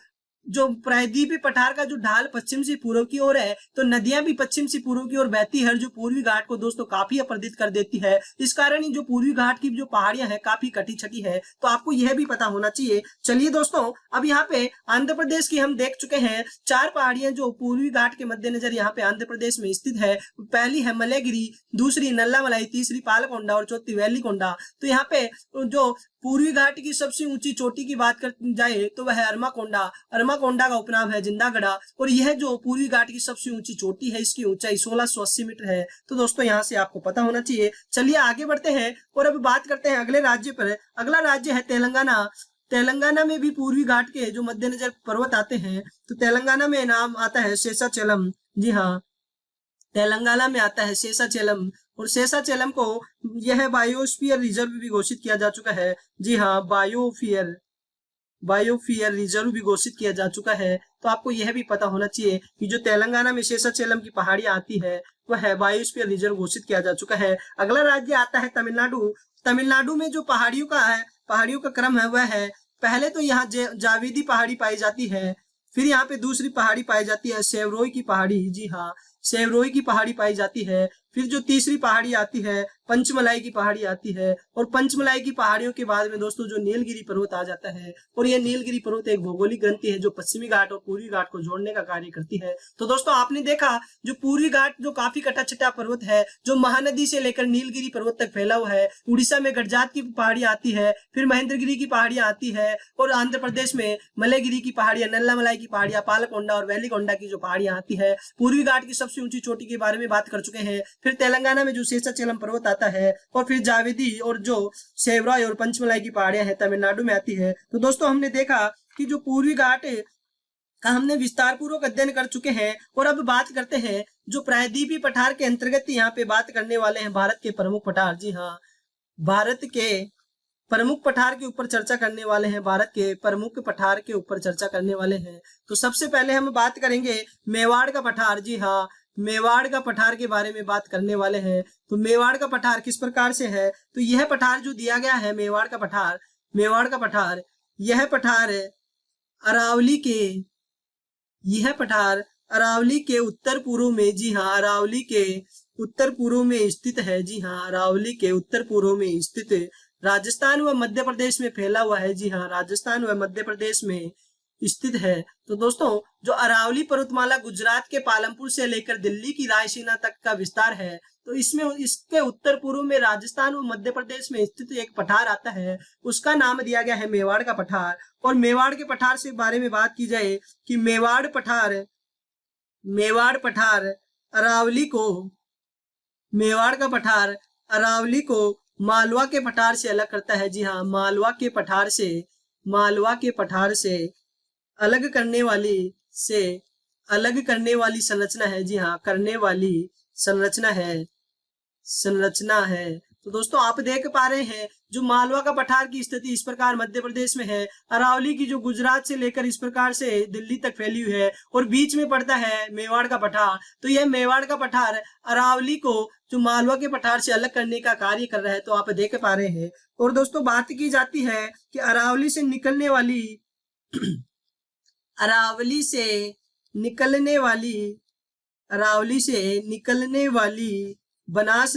प्रायद्वीपीय पठार का जो ढाल पश्चिम से पूर्व की ओर है, तो नदियां भी पश्चिम से पूर्व की ओर बहती है, जो पूर्वी घाट को दोस्तों काफी अपर्दित कर देती है। इस कारण ही जो पूर्वी घाट की जो पहाड़ियां हैं काफी कटी छटी है। तो आपको यह भी पता होना चाहिए। चलिए दोस्तों, अब यहाँ पे आंध्र प्रदेश की हम देख चुके हैं 4 पहाड़ियां जो पूर्वी घाट के मद्देनजर यहाँ पे आंध्र प्रदेश में स्थित है। पहली है मलयगिरी, दूसरी नल्लामलाई, तीसरी पालकोंडा और चौथी वेलिकोंडा। तो यहाँ पे जो पूर्वी घाट की सबसे ऊंची चोटी की बात कर जाए तो वह है अरमाकोंडा। अरमाकोंडा का उपनाम है जिंदागढ़ा और यह जो पूर्वी घाट की सबसे ऊंची चोटी है इसकी ऊंचाई 1680 मीटर है। तो दोस्तों यहाँ से आपको पता होना चाहिए। चलिए आगे बढ़ते हैं और अब बात करते हैं अगले राज्य पर। अगला राज्य है तेलंगाना। तेलंगाना में भी पूर्वी घाट के जो मद्देनजर पर्वत आते हैं, तो तेलंगाना में नाम आता है शेषाचलम। जी हाँ, तेलंगाना में आता है शेषाचलम और शेषाचलम को यह बायोस्फीयर रिजर्व भी घोषित किया जा चुका है। जी हाँ, बायोस्फीयर रिजर्व भी घोषित किया जा चुका है। तो आपको यह भी पता होना चाहिए कि जो तेलंगाना में शेषाचलम की पहाड़ियां आती है वह है बायोस्फीयर रिजर्व घोषित किया जा चुका है। अगला राज्य आता है तमिलनाडु। तमिलनाडु में जो पहाड़ियों का क्रम है वह है पहले तो यहाँ जावेदी पहाड़ी पाई जाती है, फिर यहाँ पे दूसरी पहाड़ी पाई जाती है सेवरोई की पहाड़ी, जी हाँ सेवरोई की पहाड़ी पाई जाती है। फिर जो तीसरी पहाड़ी आती है पंचमलाई की पहाड़ी आती है, और पंचमलाई की पहाड़ियों के बाद में दोस्तों जो नीलगिरी पर्वत आ जाता है, और यह नीलगिरी पर्वत एक भौगोलिक ग्रंथि है जो पश्चिमी घाट और पूर्वी घाट को जोड़ने का कार्य करती है। तो दोस्तों आपने देखा जो पूर्वी घाट जो काफी कटा छटा पर्वत है, जो महानदी से लेकर नीलगिरी पर्वत तक फैला हुआ है। उड़ीसा में गडजात की पहाड़ी आती है, फिर महेंद्रगिरी की पहाड़ियां आती है, और आंध्र प्रदेश में मलयगिरी की पहाड़ियां, नल्लामलाई की पहाड़ियां, पालकोंडा और वेलिकोंडा की जो पहाड़ियां आती है। पूर्वी घाट की सबसे ऊंची चोटी के बारे में बात कर चुके हैं। फिर तेलंगाना में जो शेषाचलम पर्वत आता है, और फिर जावेदी और जो सेवराई और पंचमलाई की पहाड़ियां हैं तमिलनाडु में आती है। तो दोस्तों हमने देखा कि जो पूर्वी घाट का हमने विस्तार पूर्वक अध्ययन कर चुके हैं, और अब बात करते हैं जो प्रायद्वीपीय पठार के अंतर्गत यहाँ पे बात करने वाले हैं भारत के प्रमुख पठार। जी हाँ, भारत के प्रमुख पठार के ऊपर चर्चा करने वाले हैं, भारत के प्रमुख पठार के ऊपर चर्चा करने वाले हैं। तो सबसे पहले हम बात करेंगे मेवाड़ का पठार। जी हाँ, मेवाड़ का पठार के बारे में बात करने वाले हैं। तो मेवाड़ का पठार किस प्रकार से है, तो यह पठार जो दिया गया है मेवाड़ का पठार, मेवाड़ का पठार, यह पठार अरावली के, यह पठार अरावली के उत्तर पूर्व में, जी हाँ अरावली के उत्तर पूर्व में स्थित है। जी हाँ, अरावली के उत्तर पूर्व में स्थित राजस्थान व मध्य प्रदेश में फैला हुआ है। जी हाँ, राजस्थान व मध्य प्रदेश में स्थित है। तो दोस्तों जो अरावली पर्वतमाला गुजरात के पालमपुर से लेकर दिल्ली की रायसीना तक का विस्तार है, तो इसमें इसके उत्तर पूर्व में राजस्थान व मध्य प्रदेश में स्थित एक पठार आता है, उसका नाम दिया गया है मेवाड़ का पठार। और मेवाड़ के पठार से बारे में बात की जाए कि मेवाड़ पठार अरावली को, मेवाड़ का पठार अरावली को मालवा के पठार से अलग करता है। जी हाँ, मालवा के पठार से अलग करने वाली संरचना है। जी हाँ, करने वाली संरचना है। तो दोस्तों आप देख पा रहे हैं जो मालवा का पठार की स्थिति इस प्रकार मध्य प्रदेश में है, अरावली की जो गुजरात से लेकर इस प्रकार से दिल्ली तक फैली हुई है, और बीच में पड़ता है मेवाड़ का पठार। तो यह मेवाड़ का पठार अरावली को जो मालवा के पठार से अलग करने का कार्य कर रहा है, तो आप देख पा रहे हैं। और दोस्तों बात की जाती है कि अरावली से निकलने वाली बनास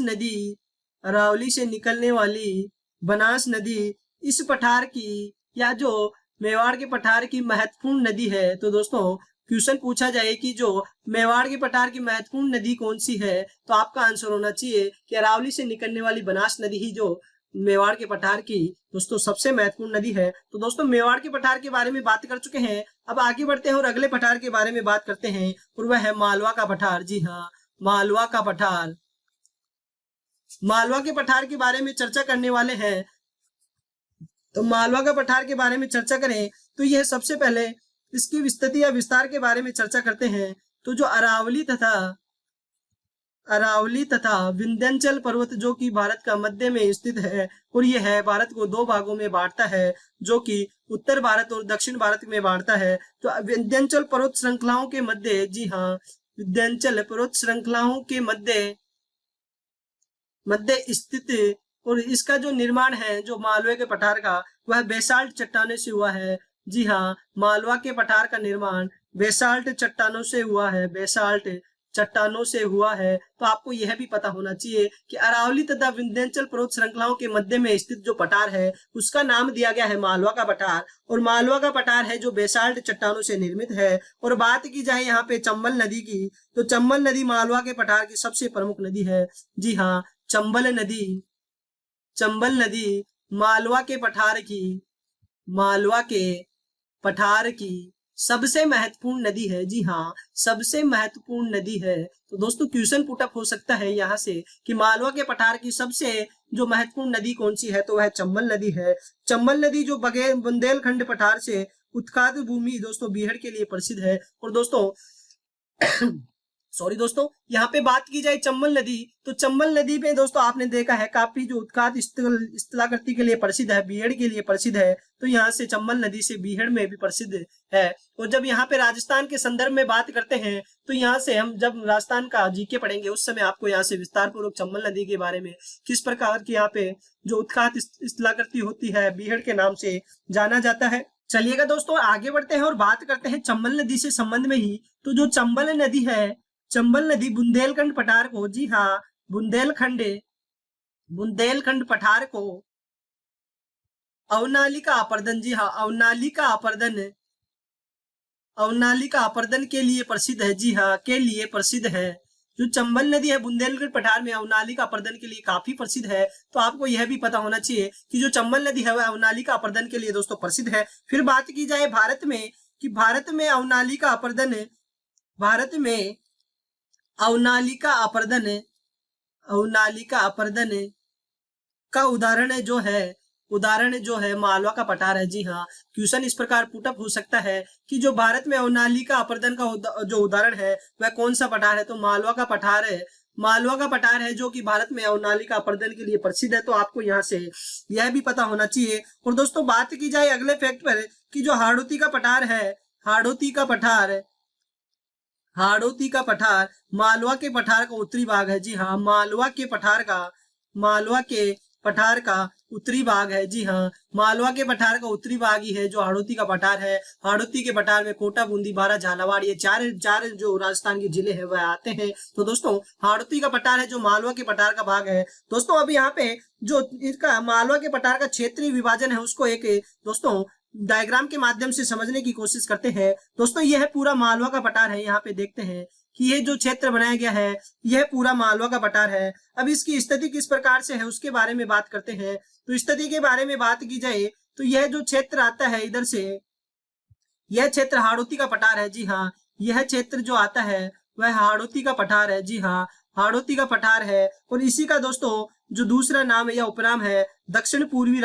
नदी इस पठार की, या जो मेवाड़ के पठार की महत्वपूर्ण नदी है। तो दोस्तों क्वेश्चन पूछा जाए कि जो मेवाड़ के पठार की महत्वपूर्ण नदी कौन सी है, तो आपका आंसर होना चाहिए कि अरावली से निकलने वाली बनास नदी ही जो मेवाड़ के पठार की दोस्तों सबसे महत्वपूर्ण नदी है। तो दोस्तों मेवाड़ के पठार के बारे में बात कर चुके हैं, अब आगे बढ़ते हैं और अगले पठार के बारे में बात करते हैं, और वह है मालवा का पठार। जी हाँ, मालवा का पठार, मालवा के पठार के बारे में चर्चा करने वाले हैं। तो मालवा का पठार के बारे में चर्चा करें तो यह सबसे पहले इसकी विस्तृति या विस्तार के बारे में चर्चा करते हैं। तो जो अरावली तथा विंध्याचल पर्वत जो कि भारत का मध्य में स्थित है, और यह है भारत को दो भागों में बांटता है, जो कि उत्तर भारत और दक्षिण भारत में बांटता है। तो विंध्याचल पर्वत श्रृंखलाओं के मध्य, जी हाँ विंध्याचल पर्वत श्रृंखलाओं के मध्य स्थित, और इसका जो निर्माण है जो मालवे के पठार का, वह बेसाल्ट चट्टानों से हुआ है। जी हाँ, मालवा के पठार का निर्माण बेसाल्ट चट्टानों से हुआ है। तो आपको यह भी पता होना चाहिए कि अरावली तथा विंध्याचल पर्वत श्रृंखलाओं के मध्य में स्थित जो पठार है उसका नाम दिया गया है मालवा का पठार, और मालवा का पठार है जो बेसाल्ट चट्टानों से निर्मित है। और बात की जाए यहाँ पे चंबल नदी की, तो चंबल नदी मालवा के पठार की सबसे प्रमुख नदी है। जी हाँ, चंबल नदी मालवा के पठार की सबसे महत्वपूर्ण नदी है। जी हाँ, सबसे महत्वपूर्ण नदी है। तो दोस्तों क्वेश्चन पुटअप हो सकता है यहाँ से कि मालवा के पठार की सबसे जो महत्वपूर्ण नदी कौन सी है, तो वह चंबल नदी है। चंबल नदी जो बुंदेलखंड पठार से उत्खात भूमि दोस्तों बीहड़ के लिए प्रसिद्ध है। और दोस्तों सॉरी दोस्तों, यहाँ पे बात की जाए चंबल नदी, तो चंबल नदी पे दोस्तों आपने देखा है काफी जो उत्खात स्थलाकृति के लिए प्रसिद्ध है, बीहड़ के लिए प्रसिद्ध है। तो यहाँ से चंबल नदी से बीहड़ में भी प्रसिद्ध है। और जब यहाँ पे राजस्थान के संदर्भ में बात करते हैं तो यहाँ से हम जब राजस्थान का जीके पढ़ेंगे उस समय आपको यहाँ से विस्तार पूर्वक चंबल नदी के बारे में, किस प्रकार की यहाँ पे जो उत्खात स्थलाकृति होती है बीहड़ के नाम से जाना जाता है। चलिएगा दोस्तों आगे बढ़ते हैं और बात करते हैं चंबल नदी से संबंध में ही। तो जो चंबल नदी है, चंबल नदी बुंदेलखंड पठार को, जी हाँ बुंदेलखंड पठार को अवनालिका अपर्दन, जी हाँ अवनालिका अपर्दन के लिए प्रसिद्ध है। जी हाँ, के लिए प्रसिद्ध है। जो चंबल नदी है बुंदेलखंड पठार में अवनालिका अपर्दन के लिए काफी प्रसिद्ध है। तो आपको यह भी पता होना चाहिए कि जो चंबल नदी है वह अवनालिका अपर्दन के लिए दोस्तों प्रसिद्ध है। फिर बात की जाए भारत में, कि भारत में अवनालिका अपर्दन का उदाहरण जो है मालवा का पठार है। जी हाँ, क्वेश्चन इस प्रकार पुटअप हो सकता है कि जो भारत में अवनालिका अपर्दन का जो उदाहरण है वह कौन सा पठार है, तो मालवा का पठार है जो कि भारत में अवनालिका अपर्दन के लिए प्रसिद्ध है। तो आपको यहाँ से यह भी पता होना चाहिए। और दोस्तों बात की जाए अगले फैक्ट पर, कि जो हाड़ौती का पठार है, हाड़ौती का पठार मालवा के पठार का उत्तरी भाग है। जी हाँ, मालवा के पठार का उत्तरी भाग है। जी हाँ, मालवा के पठार का उत्तरी भाग ही है जो हाड़ौती का पठार है। हाड़ौती के पठार में कोटा, बूंदी, बारा, झालावाड़ ये चार जो राजस्थान के जिले हैं वह आते हैं। तो दोस्तों हाड़ौती का पठार है जो मालवा के पठार का भाग है। दोस्तों अब यहाँ पे जो इसका मालवा के पठार का क्षेत्रीय विभाजन है उसको एक दोस्तों डायग्राम के माध्यम से समझने की कोशिश करते हैं। दोस्तों यह पूरा मालवा का पठार है। यहाँ पे देखते हैं कि ये जो क्षेत्र बनाया गया है यह पूरा मालवा का पठार है। अब इसकी स्थिति किस प्रकार से है उसके बारे में बात करते हैं। तो स्थिति के बारे में बात की जाए तो यह जो क्षेत्र आता है इधर से, यह क्षेत्र हाड़ौती का पठार है। जी हाँ, यह क्षेत्र जो आता है वह हाड़ौती का पठार है। जी हाँ, हाड़ौती का पठार है। और इसी का दोस्तों जो दूसरा नाम है या उपनाम है दक्षिण पूर्वी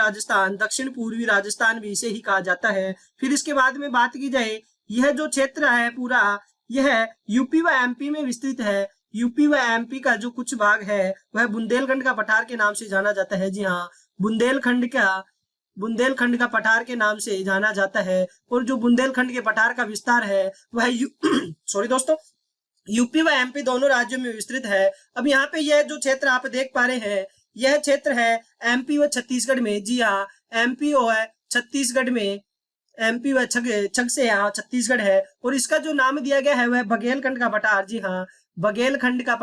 राजस्थान भी इसे ही कहा जाता है। फिर इसके बाद में बात की जाए, यह जो क्षेत्र है पूरा यह यूपी व एमपी में विस्तृत है। यूपी व एमपी का जो कुछ भाग है वह बुंदेलखंड का पठार के नाम से जाना जाता है। जी हाँ, बुंदेलखंड का पठार के नाम से जाना जाता है। और जो बुंदेलखंड के पठार का विस्तार है वह सॉरी दोस्तों यूपी व एमपी दोनों राज्यों में विस्तृत है। अब यहाँ पे यह जो क्षेत्र आप देख पा रहे हैं यह क्षेत्र है एमपी व छत्तीसगढ़ में। जी हाँ, एमपी व छत्तीसगढ़ में, एमपी व छग से यहाँ छत्तीसगढ़ है। और इसका जो नाम दिया गया है वह बघेलखंड का पठार। जी हाँ, बघेलखंड का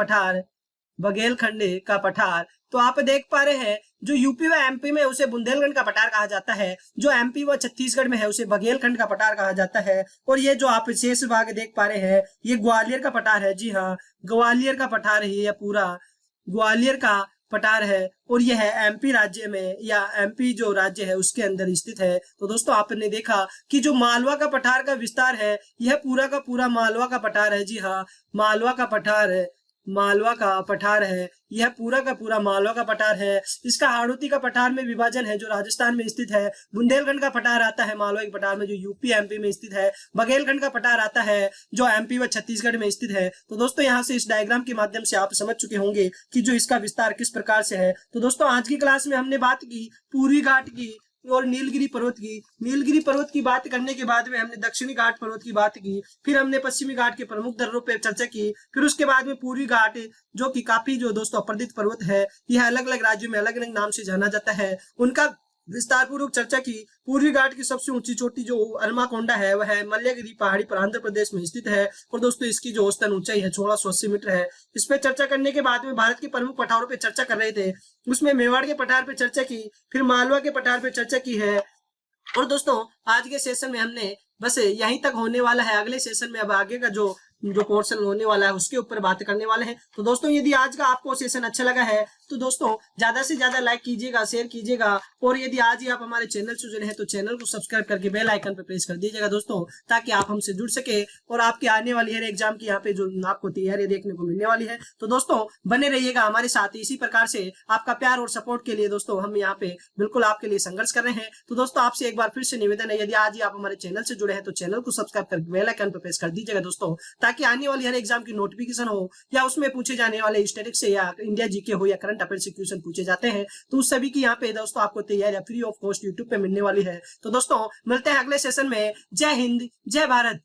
पठार। तो आप देख पा रहे हैं जो यूपी व एमपी में उसे बुंदेलखंड का पठार कहा जाता है, जो एमपी व छत्तीसगढ़ में है उसे बघेलखंड का पठार कहा जाता है। और ये जो आप शेष भाग देख पा रहे हैं ये ग्वालियर का पठार है। जी हाँ, ग्वालियर का पठार है, यह पूरा ग्वालियर का पठार है। और यह एमपी राज्य में या एमपी जो राज्य है उसके अंदर स्थित है। तो दोस्तों आपने देखा कि जो मालवा का पठार का विस्तार है यह पूरा का पूरा मालवा का पठार है। जी हाँ, मालवा का पठार है, यह पूरा का पूरा मालवा का पठार है। इसका हाड़ौती का पठार में विभाजन है जो राजस्थान में स्थित है। बुंदेलखंड का पठार आता है मालवा के पठार में जो यूपी एमपी में स्थित है। बघेलखंड का पठार आता है जो एमपी व छत्तीसगढ़ में स्थित है। तो दोस्तों यहाँ से इस डायग्राम के माध्यम से आप समझ चुके होंगे कि जो इसका विस्तार किस प्रकार से है। तो दोस्तों आज की क्लास में हमने बात की पूर्वी घाट की और नीलगिरी पर्वत की बात करने के बाद में हमने दक्षिणी घाट पर्वत की बात की। फिर हमने पश्चिमी घाट के प्रमुख दर्रों पर चर्चा की। फिर उसके बाद में पूर्वी घाट जो कि काफी जो दोस्तों अपर्दित पर्वत है, यह अलग अलग राज्यों में अलग अलग नाम से जाना जाता है, उनका विस्तार पूर्वक चर्चा की। पूर्वी घाट की सबसे ऊंची चोटी जो अरमाकोंडा है वह मल्यगिरी पहाड़ी पर आंध्र प्रदेश में स्थित है। और दोस्तों इसकी जो औसतन ऊंचाई है 1680 मीटर है। इस पे चर्चा करने के बाद में भारत के प्रमुख पठारों पे चर्चा कर रहे थे, उसमें मेवाड़ के पठार पे चर्चा की, फिर मालवा के पठार पे चर्चा की है। और दोस्तों आज के सेशन में हमने बस यहीं तक होने वाला है। अगले सेशन में अब आगे का जो पोर्शन होने वाला है उसके ऊपर बात करने वाले हैं। तो दोस्तों यदि आज का आपको सेशन अच्छा लगा है तो दोस्तों ज्यादा से ज्यादा लाइक कीजिएगा, शेयर कीजिएगा, और यदि आज ही आप हमारे चैनल से जुड़े हैं तो चैनल को सब्सक्राइब करके बेल आइकन पर प्रेस कर दीजिएगा दोस्तों, ताकि आप हमसे जुड़ सके और आपकी आने वाली हर एग्जाम की यहाँ पे जो आपको तैयारी देखने को मिलने वाली है। तो दोस्तों बने रहिएगा हमारे साथ, इसी प्रकार से आपका प्यार और सपोर्ट के लिए दोस्तों हम यहाँ पे बिल्कुल आपके लिए संघर्ष कर रहे हैं। तो दोस्तों आपसे एक बार फिर से निवेदन है, यदि आज ही आप हमारे चैनल से जुड़े हैं तो चैनल को सब्सक्राइब करके बेल आइकन पर प्रेस कर दीजिएगा दोस्तों, ताकि आने वाली हर एग्जाम की नोटिफिकेशन हो या उसमें पूछे जाने वाले स्टैटिस्टिक्स से या इंडिया जीके हो या करंट अफेयर से क्वेश्चन पूछे जाते हैं, तो उस सभी की यहाँ पे दोस्तों आपको तैयारी फ्री ऑफ कॉस्ट यूट्यूब पे मिलने वाली है। तो दोस्तों मिलते हैं अगले सेशन में। जय हिंद, जय भारत।